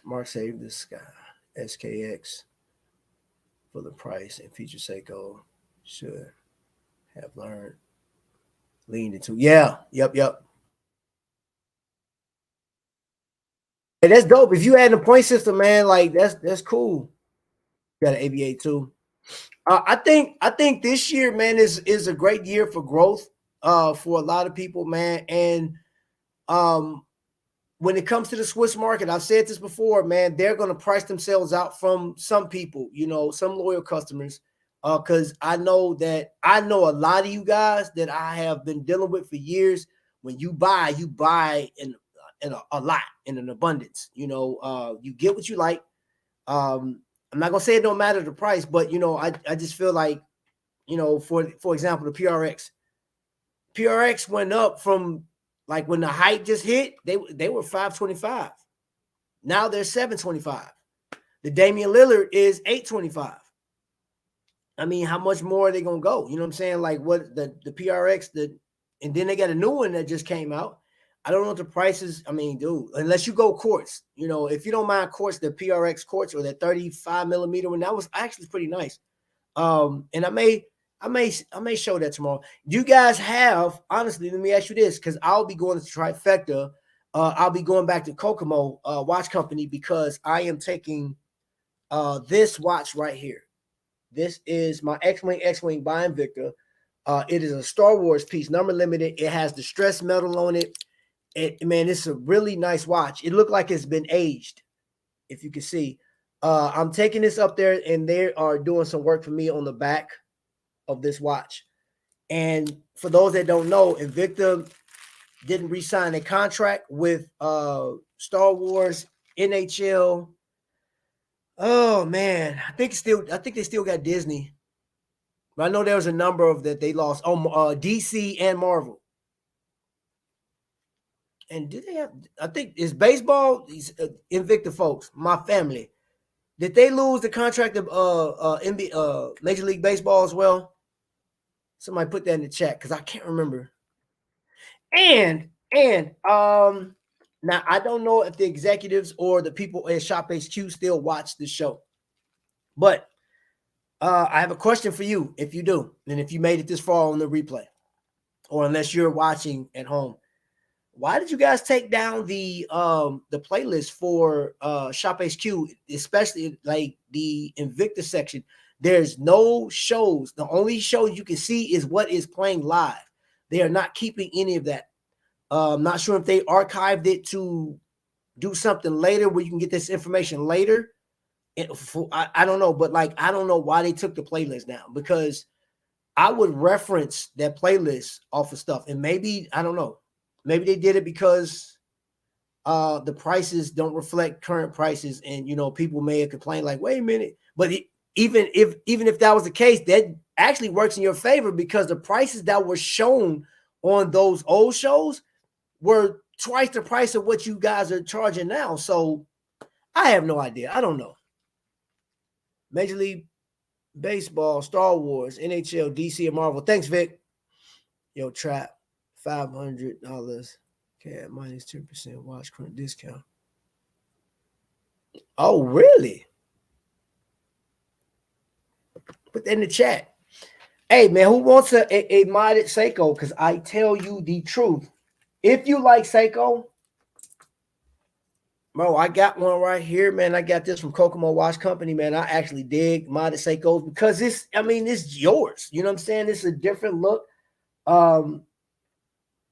Mark saved this guy. SKX for the price and feature Seiko should have leaned into. Yeah, yep. Hey, that's dope. If you add a point system, man, like that's cool. Got an ABA too. I think this year, man, is a great year for growth for a lot of people, man. And when it comes to the Swiss market, I've said this before, man, they're going to price themselves out from some people, some loyal customers. Because I know a lot of you guys that I have been dealing with for years. When you buy in a lot, in an abundance. You get what you like. I'm not gonna say it don't matter the price, but I just feel like, for example, the PRX went up from, like, when the hype just hit, they were 525. Now they're 725. The Damian Lillard is 825. I mean, how much more are they gonna go? You know what I'm saying? Like, what the PRX, and then they got a new one that just came out. I don't know what the prices. I mean, dude, unless you go quartz, if you don't mind quartz, the PRX quartz or that 35 millimeter one, that was actually pretty nice. And I may show that tomorrow. You guys have, honestly, let me ask you this, because I'll be going to Trifecta. I'll be going back to Kokomo Watch Company, because I am taking this watch right here. This is my X-Wing by Invicta. It is a Star Wars piece, number limited. It has distressed metal on it. Man, it's a really nice watch. It looked like it's been aged, if you can see. I'm taking this up there, and they are doing some work for me on the back of this watch. And for those that don't know, Invicta didn't re-sign a contract with Star Wars, NHL. Oh man, I think they still got Disney. But I know there was a number of that they lost. DC and Marvel. And did they have? I think it's baseball. These Invicta folks, my family. Did they lose the contract of Major League Baseball as well? Somebody put that in the chat, because I can't remember. And now I don't know if the executives or the people at Shop HQ still watch the show, but I have a question for you, if you do, and if you made it this far on the replay, or unless you're watching at home. Why did you guys take down the playlist for Shop HQ, especially like the Invicta section? There's no shows. The only show you can see is what is playing live. They are not keeping any of that. I'm not sure if they archived it to do something later where you can get this information later. I don't know, but like, I don't know why they took the playlist down, because I would reference that playlist off of stuff. And maybe, I don't know, maybe they did it because the prices don't reflect current prices, and people may have complained like, wait a minute. But even if that was the case, that actually works in your favor, because the prices that were shown on those old shows were twice the price of what you guys are charging now. So I have no idea. I don't know. Major League Baseball, Star Wars, NHL, DC, and Marvel. Thanks, Vic. Yo, Trap, $500. Okay, minus 10% watch current discount. Oh, really? Put that in the chat. Hey, man, who wants a modded Seiko? Because I tell you the truth. If you like Seiko, bro, I got one right here, man. I got this from Kokomo Watch Company, man. I actually dig modded Seikos, because it's yours. You know what I'm saying? It's a different look. And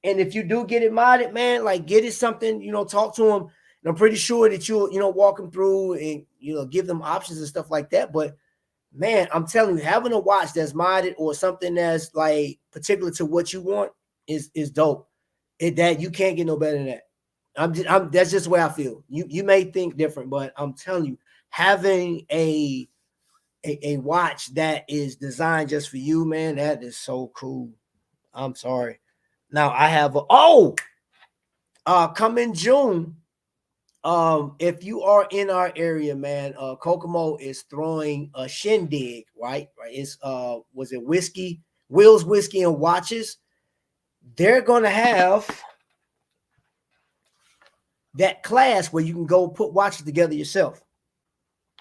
if you do get it modded, man, like, get it something, talk to them. And I'm pretty sure that you'll, walk them through and, give them options and stuff like that. But man, I'm telling you, having a watch that's modded or something that's like particular to what you want is dope. That you can't get no better than that. That's just the way I feel. You may think different, but I'm telling you, having a watch that is designed just for you, man, that is so cool. I'm sorry. Now I have come in June. If you are in our area, man, Kokomo is throwing a shindig, right? It's was it Will's Whiskey and Watches. They're gonna have that class where you can go put watches together yourself,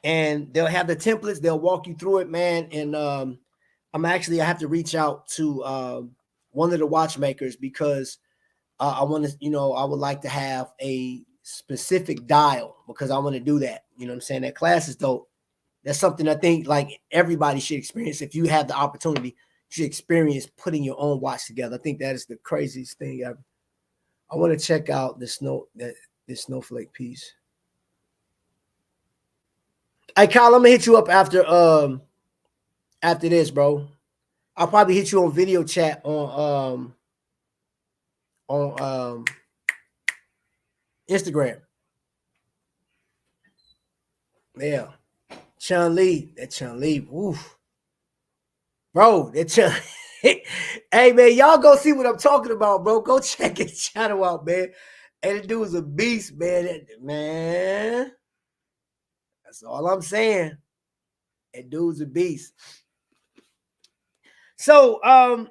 and they'll have the templates. They'll walk you through it, man. And I have to reach out to one of the watchmakers, because I want to, I would like to have a specific dial, because I want to do that. You know what I'm saying? That class is dope. That's something I think like everybody should experience. If you have the opportunity, you should experience putting your own watch together. I think that is the craziest thing ever. I want to check out this this snowflake piece. Hey, Kyle, I'm gonna hit you up after this, bro. I'll probably hit you on video chat on Instagram. Yeah. Chun Li. That Chun Li. Oof. Bro, that Chun. Hey man, y'all go see what I'm talking about, bro. Go check his channel out, man. And the dude's a beast, man. Man. That's all I'm saying. That dude's a beast. So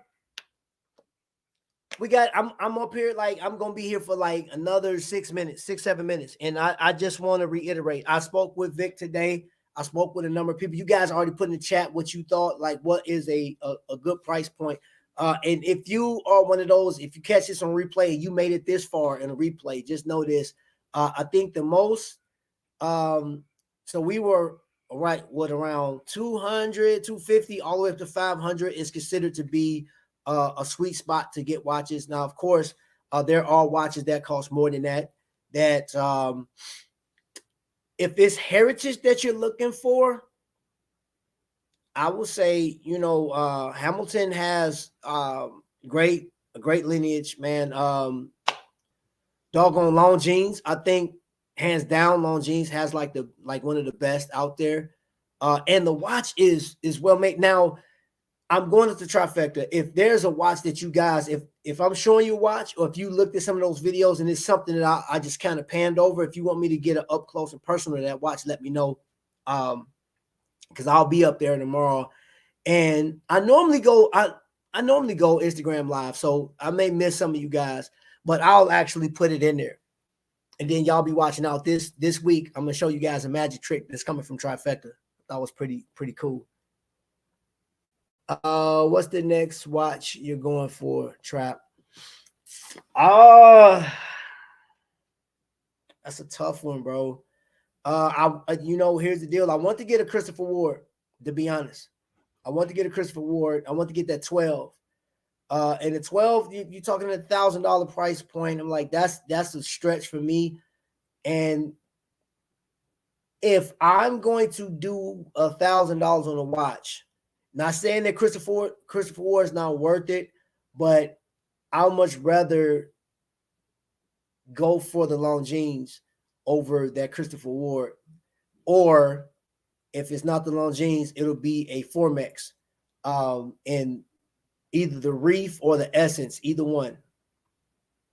we got I'm up here, like I'm gonna be here for like another 6 minutes, 6-7 minutes. And I just want to reiterate, I spoke with Vic today. I spoke with a number of people. You guys already put in the chat what you thought, like what is a good price point. And if you are one of those, if you catch this on replay and you made it this far in a replay, just know this. I think the most so we were right what around 200, 250 all the way up to 500 is considered to be a sweet spot to get watches. Now, of course, there are watches that cost more than that. If it's heritage that you're looking for, I will say, Hamilton has a great lineage, man. Doggone Longines, I think hands down, Longines has like one of the best out there. And the watch is well made. Now, I'm going to the trifecta. If there's a watch that you guys, if I'm showing you a watch, or if you looked at some of those videos and it's something that I just kind of panned over, if you want me to get an up close and personal to that watch, let me know. Because I'll be up there tomorrow. And I normally go Instagram live, so I may miss some of you guys, but I'll actually put it in there. And then y'all be watching out this week. I'm gonna show you guys a magic trick that's coming from Trifecta. That was pretty cool. What's the next watch you're going for, Trap? That's a tough one, bro. Here's the deal. I want to get a Christopher Ward, to be honest. I want to get a Christopher Ward. I want to get that 12. And the 12, you're talking $1,000 price point. I'm like, that's a stretch for me. And if I'm going to do $1,000 on a watch, not saying that Christopher Ward is not worth it, but I'd much rather go for the Longines over that Christopher Ward. Or if it's not the Longines, it'll be a Formex, in either the Reef or the Essence, either one.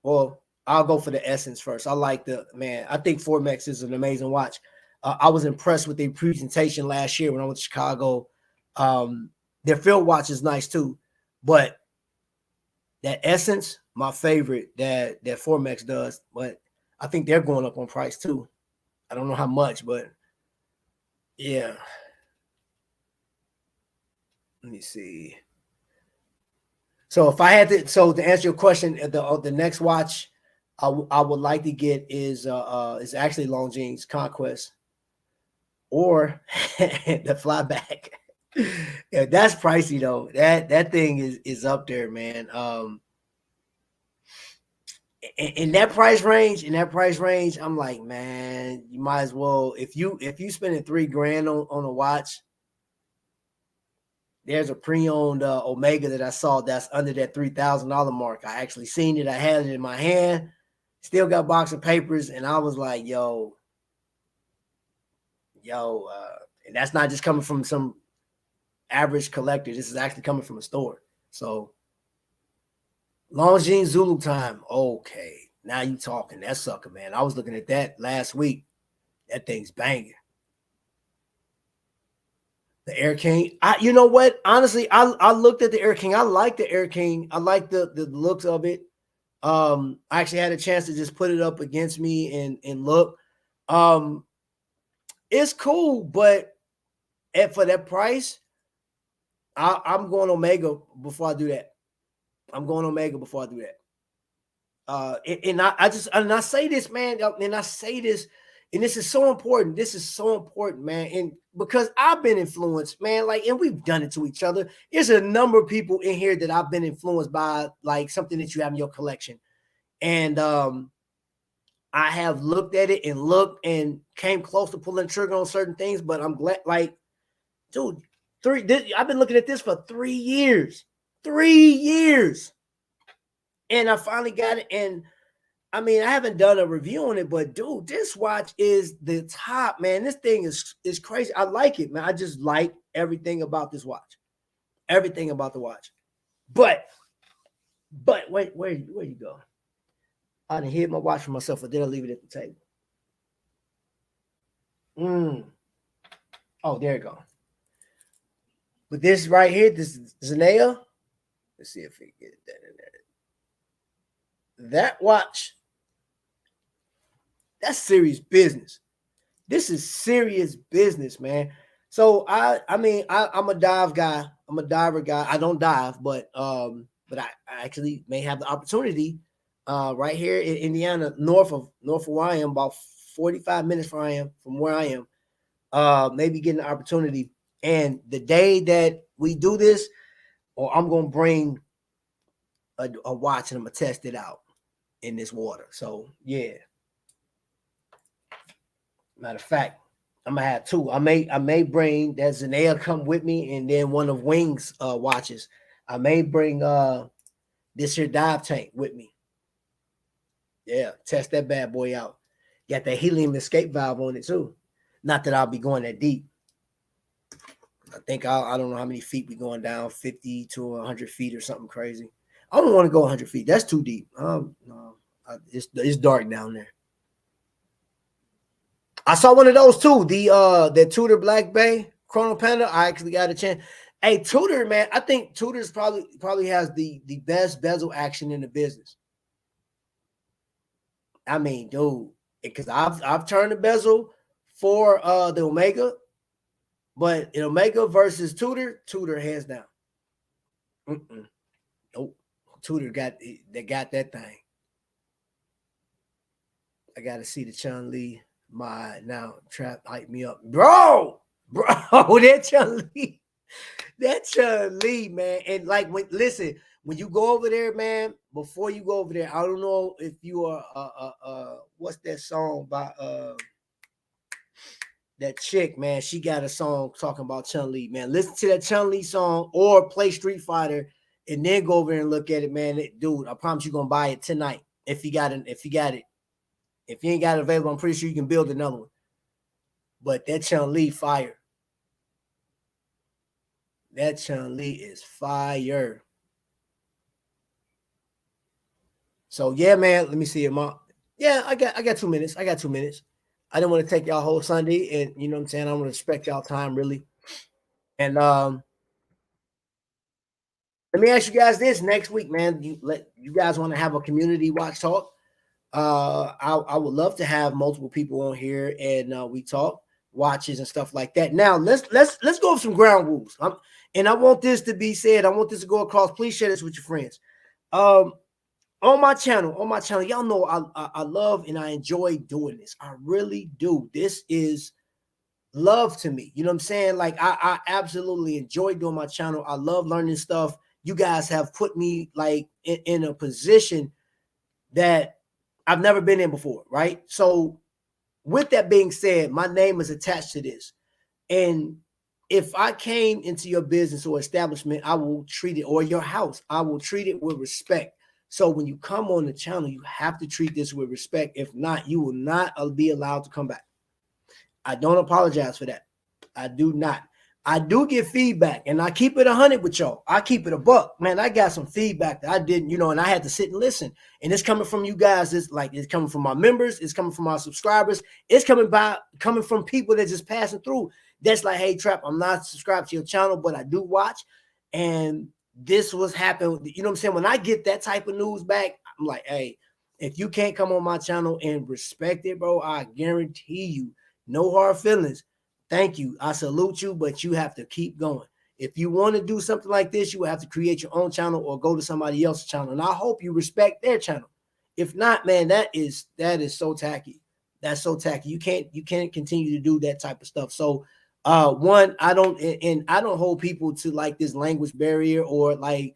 Well, I'll go for the Essence first. I think Formex is an amazing watch. I was impressed with their presentation last year when I went to Chicago. Their field watch is nice too, but that Essence, my favorite, that Formex does. But I think they're going up on price too. I don't know how much, but yeah. Let me see. So if I had to answer your question, the next watch I would like to get is actually Longines Conquest or the Flyback. Yeah, that's pricey though. That thing is up there, man. In that price range, I'm like, man, you might as well, if you spending $3,000 on a watch. There's a pre-owned Omega that I saw that's under that $3,000 mark. I actually seen it. I had it in my hand. Still got a box of papers, and I was like, yo, and that's not just coming from some average collector. This is actually coming from a store. So, Longines Zulu time. Okay, now you talking. That sucker, man. I was looking at that last week. That thing's banging. The Air King. You know what? Honestly, I looked at the Air King. I like the Air King. I like the looks of it. I actually had a chance to just put it up against me and look. It's cool, but for that price, I'm going Omega before I do that. And I say this, man, and I say this, and this is so important. This is so important, man. And because I've been influenced, man, and we've done it to each other. There's a number of people in here that I've been influenced by, like something that you have in your collection. And I I have looked at it and looked and came close to pulling the trigger on certain things, but I'm glad, like, dude, I've been looking at this for 3 years. 3 years. And I finally got it. And I mean, I haven't done a review on it, but dude, this watch is the top, man. This thing is crazy. I like it, man. I just like everything about this watch. Everything about the watch. But wait, where you go? I done hid my watch for myself, or did I leave it at the table? Oh, there you go. But this right here, this Zanea. Let's see if we get that in there. That watch, that's serious business. This is serious business, man. So I mean, I'm a dive guy. I'm a diver guy. I don't dive, but I actually may have the opportunity right here in Indiana, north of where I am, about 45 minutes from where I am. Maybe getting the opportunity. And the day that we do this, or I'm gonna bring a watch and I'm gonna test it out in this water. So yeah. Matter of fact, I'm gonna have two. I may bring that Zanea come with me, and then one of Wing's watches. I may bring this here dive tank with me. Yeah, test that bad boy out. Got that helium escape valve on it too. Not that I'll be going that deep. I think I don't know how many feet we going down, 50 to 100 feet or something crazy. I don't want to go 100 feet. That's too deep. No, it's dark down there. I saw one of those too. The Tudor Black Bay Chrono Panda. I actually got a chance. Hey, Tudor, man, I think Tudor's probably has the best bezel action in the business. I mean, dude, because I've turned the bezel for the Omega, but in Omega versus Tudor hands down. Nope. Tudor got that thing. I gotta see the Chun-Li. My now trap hype me up, bro, that Chun-Li, man. And like, when you go over there, man, before you go over there, I don't know if you are what's that song by that chick, man. She got a song talking about Chun-Li, man. Listen to that Chun-Li song or play Street Fighter and then go over there and look at it, man. Dude, I promise you're gonna buy it tonight if you got it. If you ain't got it available, I'm pretty sure you can build another one. But that Chun-Li fire. That Chun-Li is fire. So yeah, man. Let me see it, Mom. Yeah, I got 2 minutes. I didn't want to take y'all whole Sunday, and you know what I'm saying. I want to respect y'all time, really. And let me ask you guys this: next week, man. You guys want to have a community watch talk? I would love to have multiple people on here, and we talk watches and stuff like that. Now let's go over some ground rules. And I want this to be said. I want this to go across. Please share this with your friends. On my channel, y'all know I love and I enjoy doing this. I really do. This is love to me. You know what I'm saying? Like I absolutely enjoy doing my channel. I love learning stuff. You guys have put me like in a position that I've never been in before, right? So with that being said, my name is attached to this. And if I came into your business or establishment, I will treat it, or your house, I will treat it with respect. So when you come on the channel, you have to treat this with respect. If not, you will not be allowed to come back. I don't apologize for that. I do not. I do get feedback, and I keep it 100 with y'all. I keep it a buck, man. I got some feedback that I didn't, and I had to sit and listen. And it's coming from you guys. It's coming from my members. It's coming from my subscribers. It's coming from people that just passing through. That's like, hey, Trap, I'm not subscribed to your channel, but I do watch. And this was happening. You know what I'm saying? When I get that type of news back, I'm like, hey, if you can't come on my channel and respect it, bro, I guarantee you, no hard feelings. Thank you. I salute you, but you have to keep going. If you want to do something like this, you will have to create your own channel or go to somebody else's channel. And I hope you respect their channel. If not, man, that is so tacky. That's so tacky. You can't continue to do that type of stuff. So one, I don't hold people to like this language barrier or like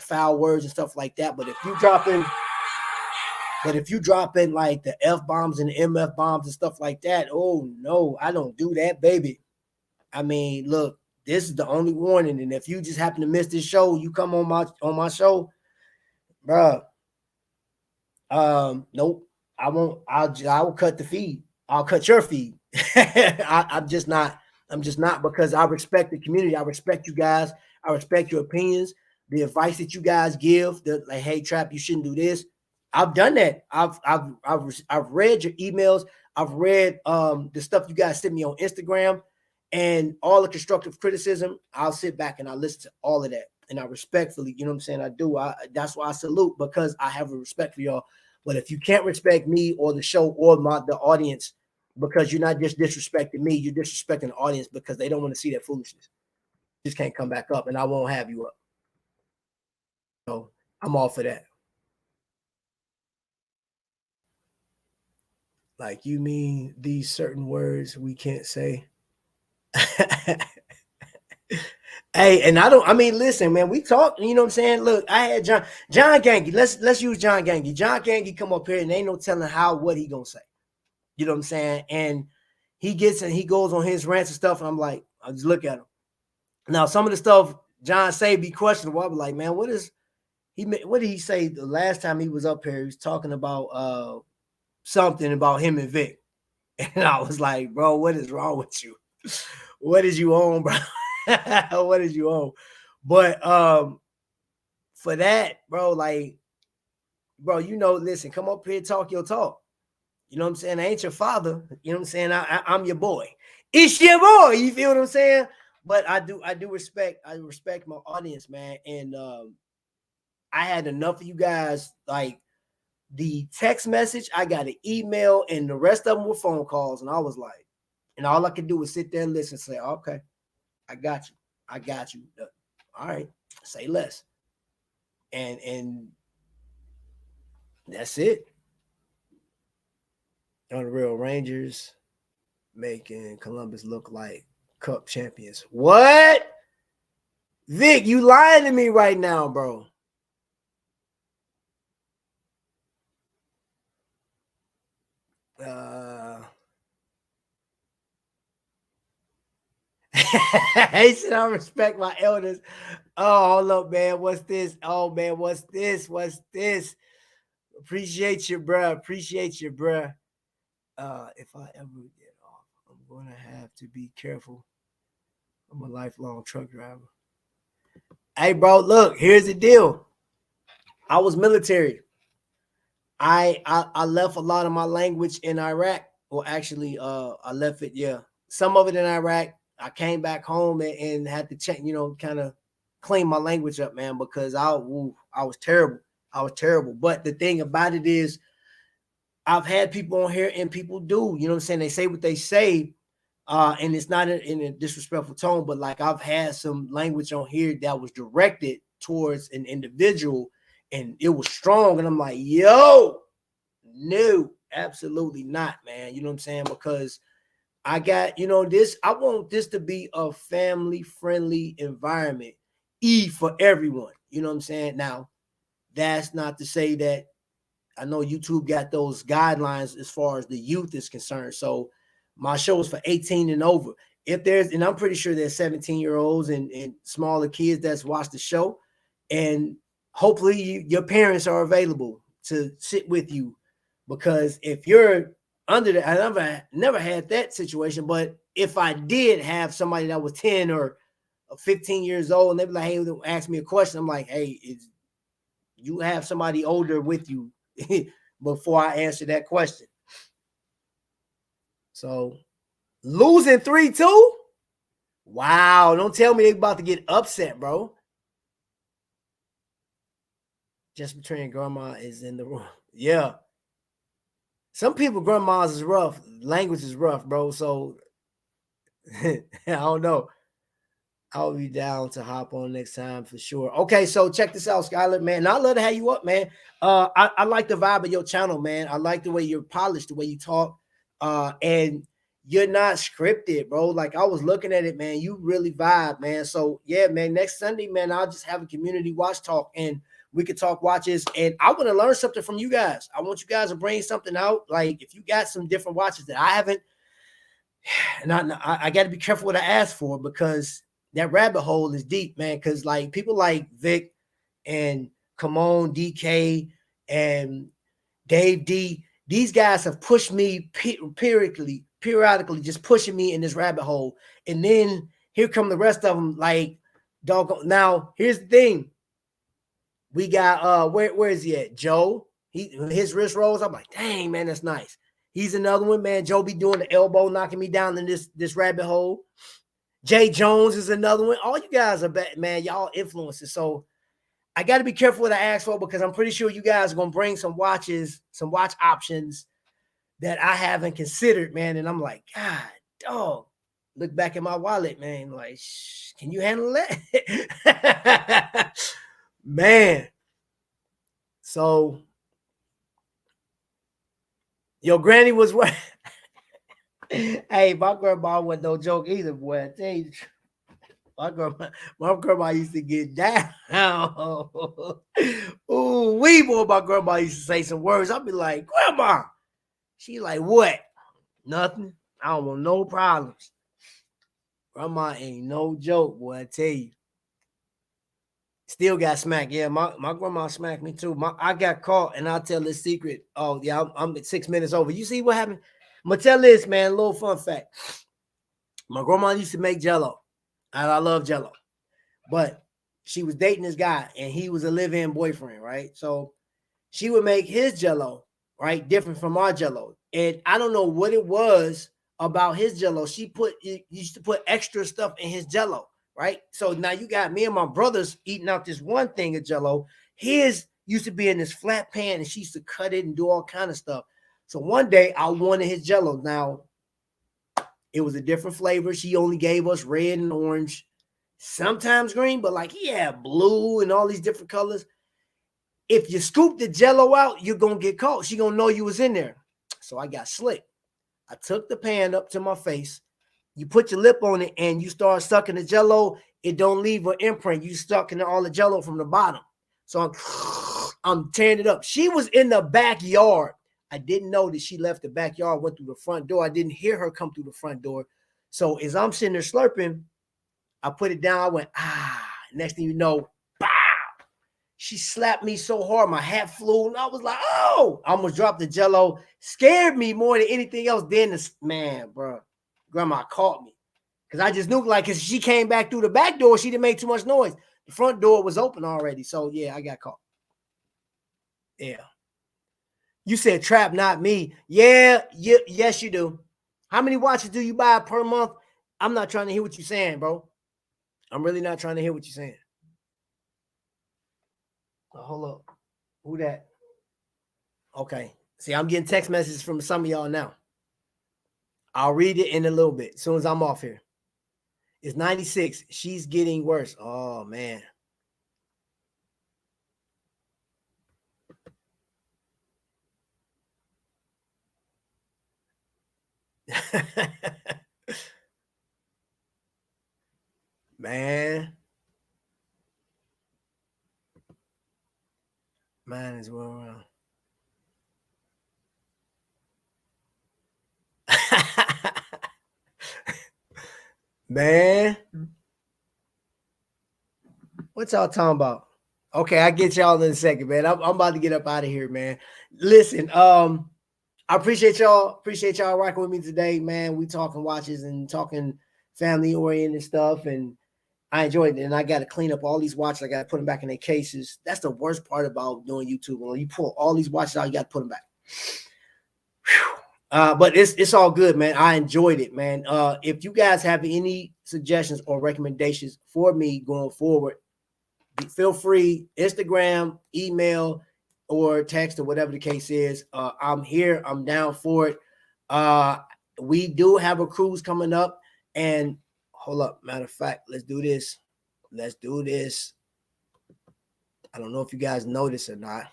foul words and stuff like that. But if you drop in, But if you drop in like the F bombs and the MF bombs and stuff like that, oh no, I don't do that, baby. I mean, look, this is the only warning. And if you just happen to miss this show, you come on my show, bro. Nope, I won't. I will cut the feed. I'll cut your feed. I'm just not. I'm just not, because I respect the community. I respect you guys. I respect your opinions, the advice that you guys give. The like, hey, Trap, you shouldn't do this. I've done that. I've read your emails. I've read the stuff you guys sent me on Instagram, and all the constructive criticism. I'll sit back and I listen to all of that, and I respectfully, you know what I'm saying. I do. That's why I salute, because I have a respect for y'all. But if you can't respect me or the show or the audience, because you're not just disrespecting me, you're disrespecting the audience because they don't want to see that foolishness. You just can't come back up, and I won't have you up. So I'm all for that. Like, you mean these certain words we can't say? Hey, and I mean, listen, man, we talked, you know what I'm saying? Look, I had John Gangy. Let's use John Gangy. John Gangy come up here and ain't no telling what he gonna say. You know what I'm saying? And he goes on his rants and stuff, and I'm like, I just look at him. Now, some of the stuff John say be questionable. I'm like, man, what did he say the last time he was up here? He was talking about something about him and Vic. And I was like, bro, what is wrong with you? What is you on, bro? What is you on? But for that, bro, like, bro, listen, come up here, talk your talk. You know what I'm saying? I ain't your father. You know what I'm saying? I'm your boy. It's your boy. You feel what I'm saying? But I respect my audience, man. And I had enough of you guys. Like, the text message, I got an email, and the rest of them were phone calls. And I was like, and all I could do was sit there and listen and say, okay, I got you. I got you. All right, say less. And that's it. Unreal Rangers making Columbus look like Cup champions. What? Vic, you lying to me right now, bro. He said, I respect my elders. Oh, hold up, man. What's this? Oh, man, what's this? What's this? Appreciate you, bro. Appreciate you, bro. If I ever get off, I'm going to have to be careful. I'm a lifelong truck driver. Hey, bro, look, here's the deal. I was military. I left a lot of my language in Iraq. Well, actually, I left it, yeah. Some of it in Iraq. I came back home and had to check, kind of clean my language up, man, because I was terrible. I was terrible. But the thing about it is, I've had people on here, and people do, you know what I'm saying? They say what they say, and it's not in a disrespectful tone, but like, I've had some language on here that was directed towards an individual, and it was strong. And I'm like, yo, no, absolutely not, man. You know what I'm saying? Because I got, this, I want this to be a family friendly environment, for everyone. You know what I'm saying? Now, that's not to say that I know YouTube got those guidelines as far as the youth is concerned. So my show is for 18 and over. And I'm pretty sure there's 17-year-olds and smaller kids that's watched the show. And hopefully your parents are available to sit with you, because if you're under the, I never had that situation, but if I did have somebody that was 10 or 15 years old, and they'd be like, hey, ask me a question, I'm like, hey, you have somebody older with you before I answer that question. So losing 3-2? Wow, don't tell me they about to get upset, bro. Just between grandma is in the room. Yeah. Some people, grandmas is rough. Language is rough, bro. So I don't know. I'll be down to hop on next time for sure. Okay, so check this out, Skylar, man. I love to have you up, man. I like the vibe of your channel, man. I like the way you're polished, the way you talk. And you're not scripted, bro. Like I was looking at it, man. You really vibe, man. So yeah, man. Next Sunday, man, I'll just have a community watch talk, and we could talk watches. And I want to learn something from you guys. I want you guys to bring something out. Like if you got some different watches that I haven't, and I got to be careful what I ask for, because that rabbit hole is deep, man. Because like people like Vic and Kamon DK and Dave D, these guys have pushed me periodically, just pushing me in this rabbit hole. And then here come the rest of them, like dog. Now here's the thing: we got where is he at? Joe. His wrist rolls. I'm like, dang man, that's nice. He's another one, man. Joe be doing the elbow, knocking me down in this rabbit hole. Jay Jones is another one. All you guys are bad, man. Y'all influences. So I got to be careful what I ask for, because I'm pretty sure you guys are gonna bring some watches, some watch options that I haven't considered, man. And I'm like, God, dog. Look back at my wallet, man. Like, can you handle that? Man. So your granny was what? Hey, my grandma wasn't no joke either, boy. I tell you, my grandma used to get down. Ooh, boy, my grandma used to say some words. I'd be like, Grandma. She like, what? Nothing. I don't want no problems. Grandma ain't no joke, boy. I tell you. Still got smacked. Yeah, my grandma smacked me too. I got caught, and I'll tell this secret. Oh, yeah, I'm at 6 minutes over. You see what happened? I'm gonna tell this, man. A little fun fact. My grandma used to make Jello, and I love Jello, but she was dating this guy, and he was a live-in boyfriend, right? So she would make his Jello, right, different from our Jello, and I don't know what it was about his Jello. She used to put extra stuff in his Jello, right? So now you got me and my brothers eating out this one thing of Jello. His used to be in this flat pan, and she used to cut it and do all kind of stuff. So one day I wanted his Jello. Now it was a different flavor. She only gave us red and orange, sometimes green, but like he had blue and all these different colors. If you scoop the Jello out, you're gonna get caught. She gonna know you was in there. So I got slick. I took the pan up to my face. You put your lip on it and you start sucking the Jello. It don't leave an imprint. You sucking all the Jello from the bottom. So I'm tearing it up. She was in the backyard. I didn't know that she left the backyard, went through the front door. I didn't hear her come through the front door. So as I'm sitting there slurping, I put it down. I went, ah. Next thing you know, bow. She slapped me so hard, my hat flew, and I was like, oh, I almost dropped the Jello. Scared me more than anything else. Then man, bro, grandma caught me. Because I just knew, like, because she came back through the back door, she didn't make too much noise. The front door was open already. So, yeah, I got caught. Yeah. You said trap, not me. Yeah, yes, you do. How many watches do you buy per month? I'm not trying to hear what you're saying, bro. I'm really not trying to hear what you're saying. Oh, hold up. Who that? Okay. See, I'm getting text messages from some of y'all now. I'll read it in a little bit as soon as I'm off here. It's 96. She's getting worse. Oh, man. Man. Mine is well around. Man. What y'all talking about? Okay, I get y'all in a second, man. I'm about to get up out of here, man. Listen, I appreciate y'all. Appreciate y'all rocking with me today, man. We talking watches and talking family oriented stuff, and I enjoyed it. And I got to clean up all these watches. I got to put them back in their cases. That's the worst part about doing YouTube. When you pull all these watches out, you got to put them back. But it's all good, man. I enjoyed it, man. If you guys have any suggestions or recommendations for me going forward, feel free, Instagram, email, or text, or whatever the case is. I'm here. I'm down for it. We do have a cruise coming up, and hold up. Matter of fact, let's do this. Let's do this. I don't know if you guys know this or not,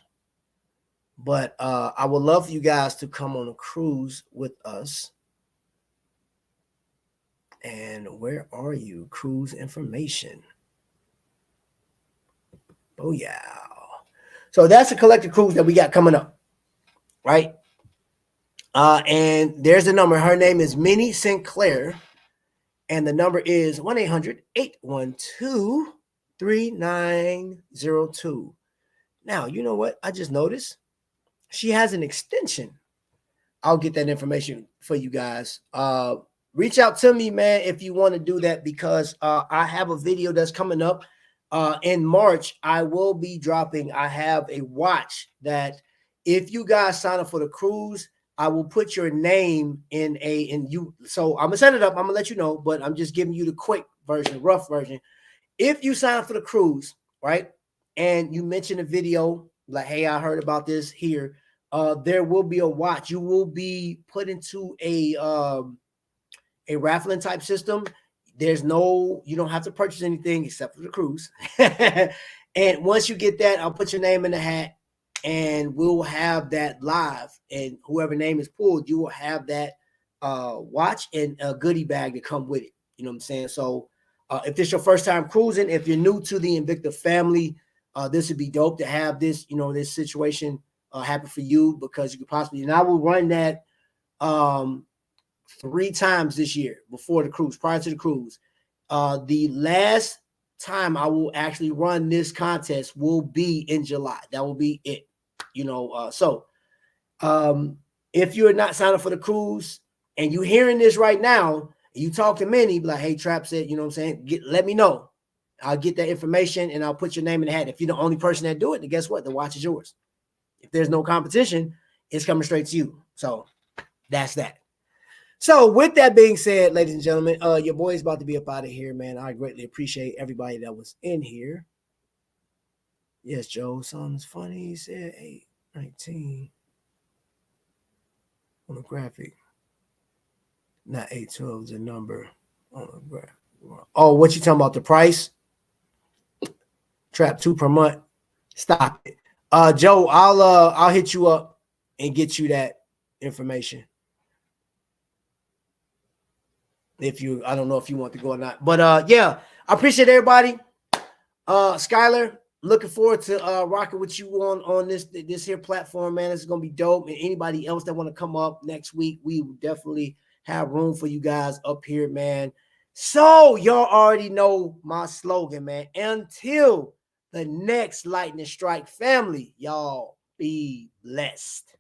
but I would love for you guys to come on a cruise with us. And where are you? Cruise information. Oh yeah. So that's a collective cruise that we got coming up, right? And there's the number. Her name is Minnie Sinclair. And the number is 1-800-812-3902. Now, you know what? I just noticed she has an extension. I'll get that information for you guys. Reach out to me, man, if you want to do that, because I have a video that's coming up in March. I will be dropping. I have a watch that if you guys sign up for the cruise, I will put your name in you. So I'm gonna set it up. I'm gonna let you know, but I'm just giving you the quick version, rough version. If you sign up for the cruise, right, and you mention a video like, "Hey, I heard about this here," there will be a watch. You will be put into a raffling type system. You don't have to purchase anything except for the cruise. And once you get that, I'll put your name in the hat, and we'll have that live. And whoever name is pulled, you will have that watch and a goodie bag to come with it. You know what I'm saying? So if this is your first time cruising, if you're new to the Invicta family, this would be dope to have this, this situation happen for you, because you could possibly, and I will run that 3 times this year before the cruise, prior to the cruise. The last time I will actually run this contest will be in July. That will be it. So if you're not signed up for the cruise and you're hearing this right now, you talk to Minnie, be like, "Hey, Trap said," you know what I'm saying? Let me know. I'll get that information and I'll put your name in the hat. If you're the only person that do it, then guess what? The watch is yours. If there's no competition, it's coming straight to you. So that's that. So with that being said, ladies and gentlemen, your boy is about to be up out of here, man. I greatly appreciate everybody that was in here. Yes, Joe, something's funny. He said 819 on the graphic. Not 812 is a number on the graphic. Oh, what you talking about? The price? Trap 2 per month. Stop it. Joe, I'll hit you up and get you that information. I don't know if you want to go or not, but yeah, I appreciate everybody. Skylar, looking forward to rocking with you on this here platform, man. It's gonna be dope. And anybody else that want to come up next week, we will definitely have room for you guys up here, man. So y'all already know my slogan, man. Until the next lightning strike, family, y'all be blessed.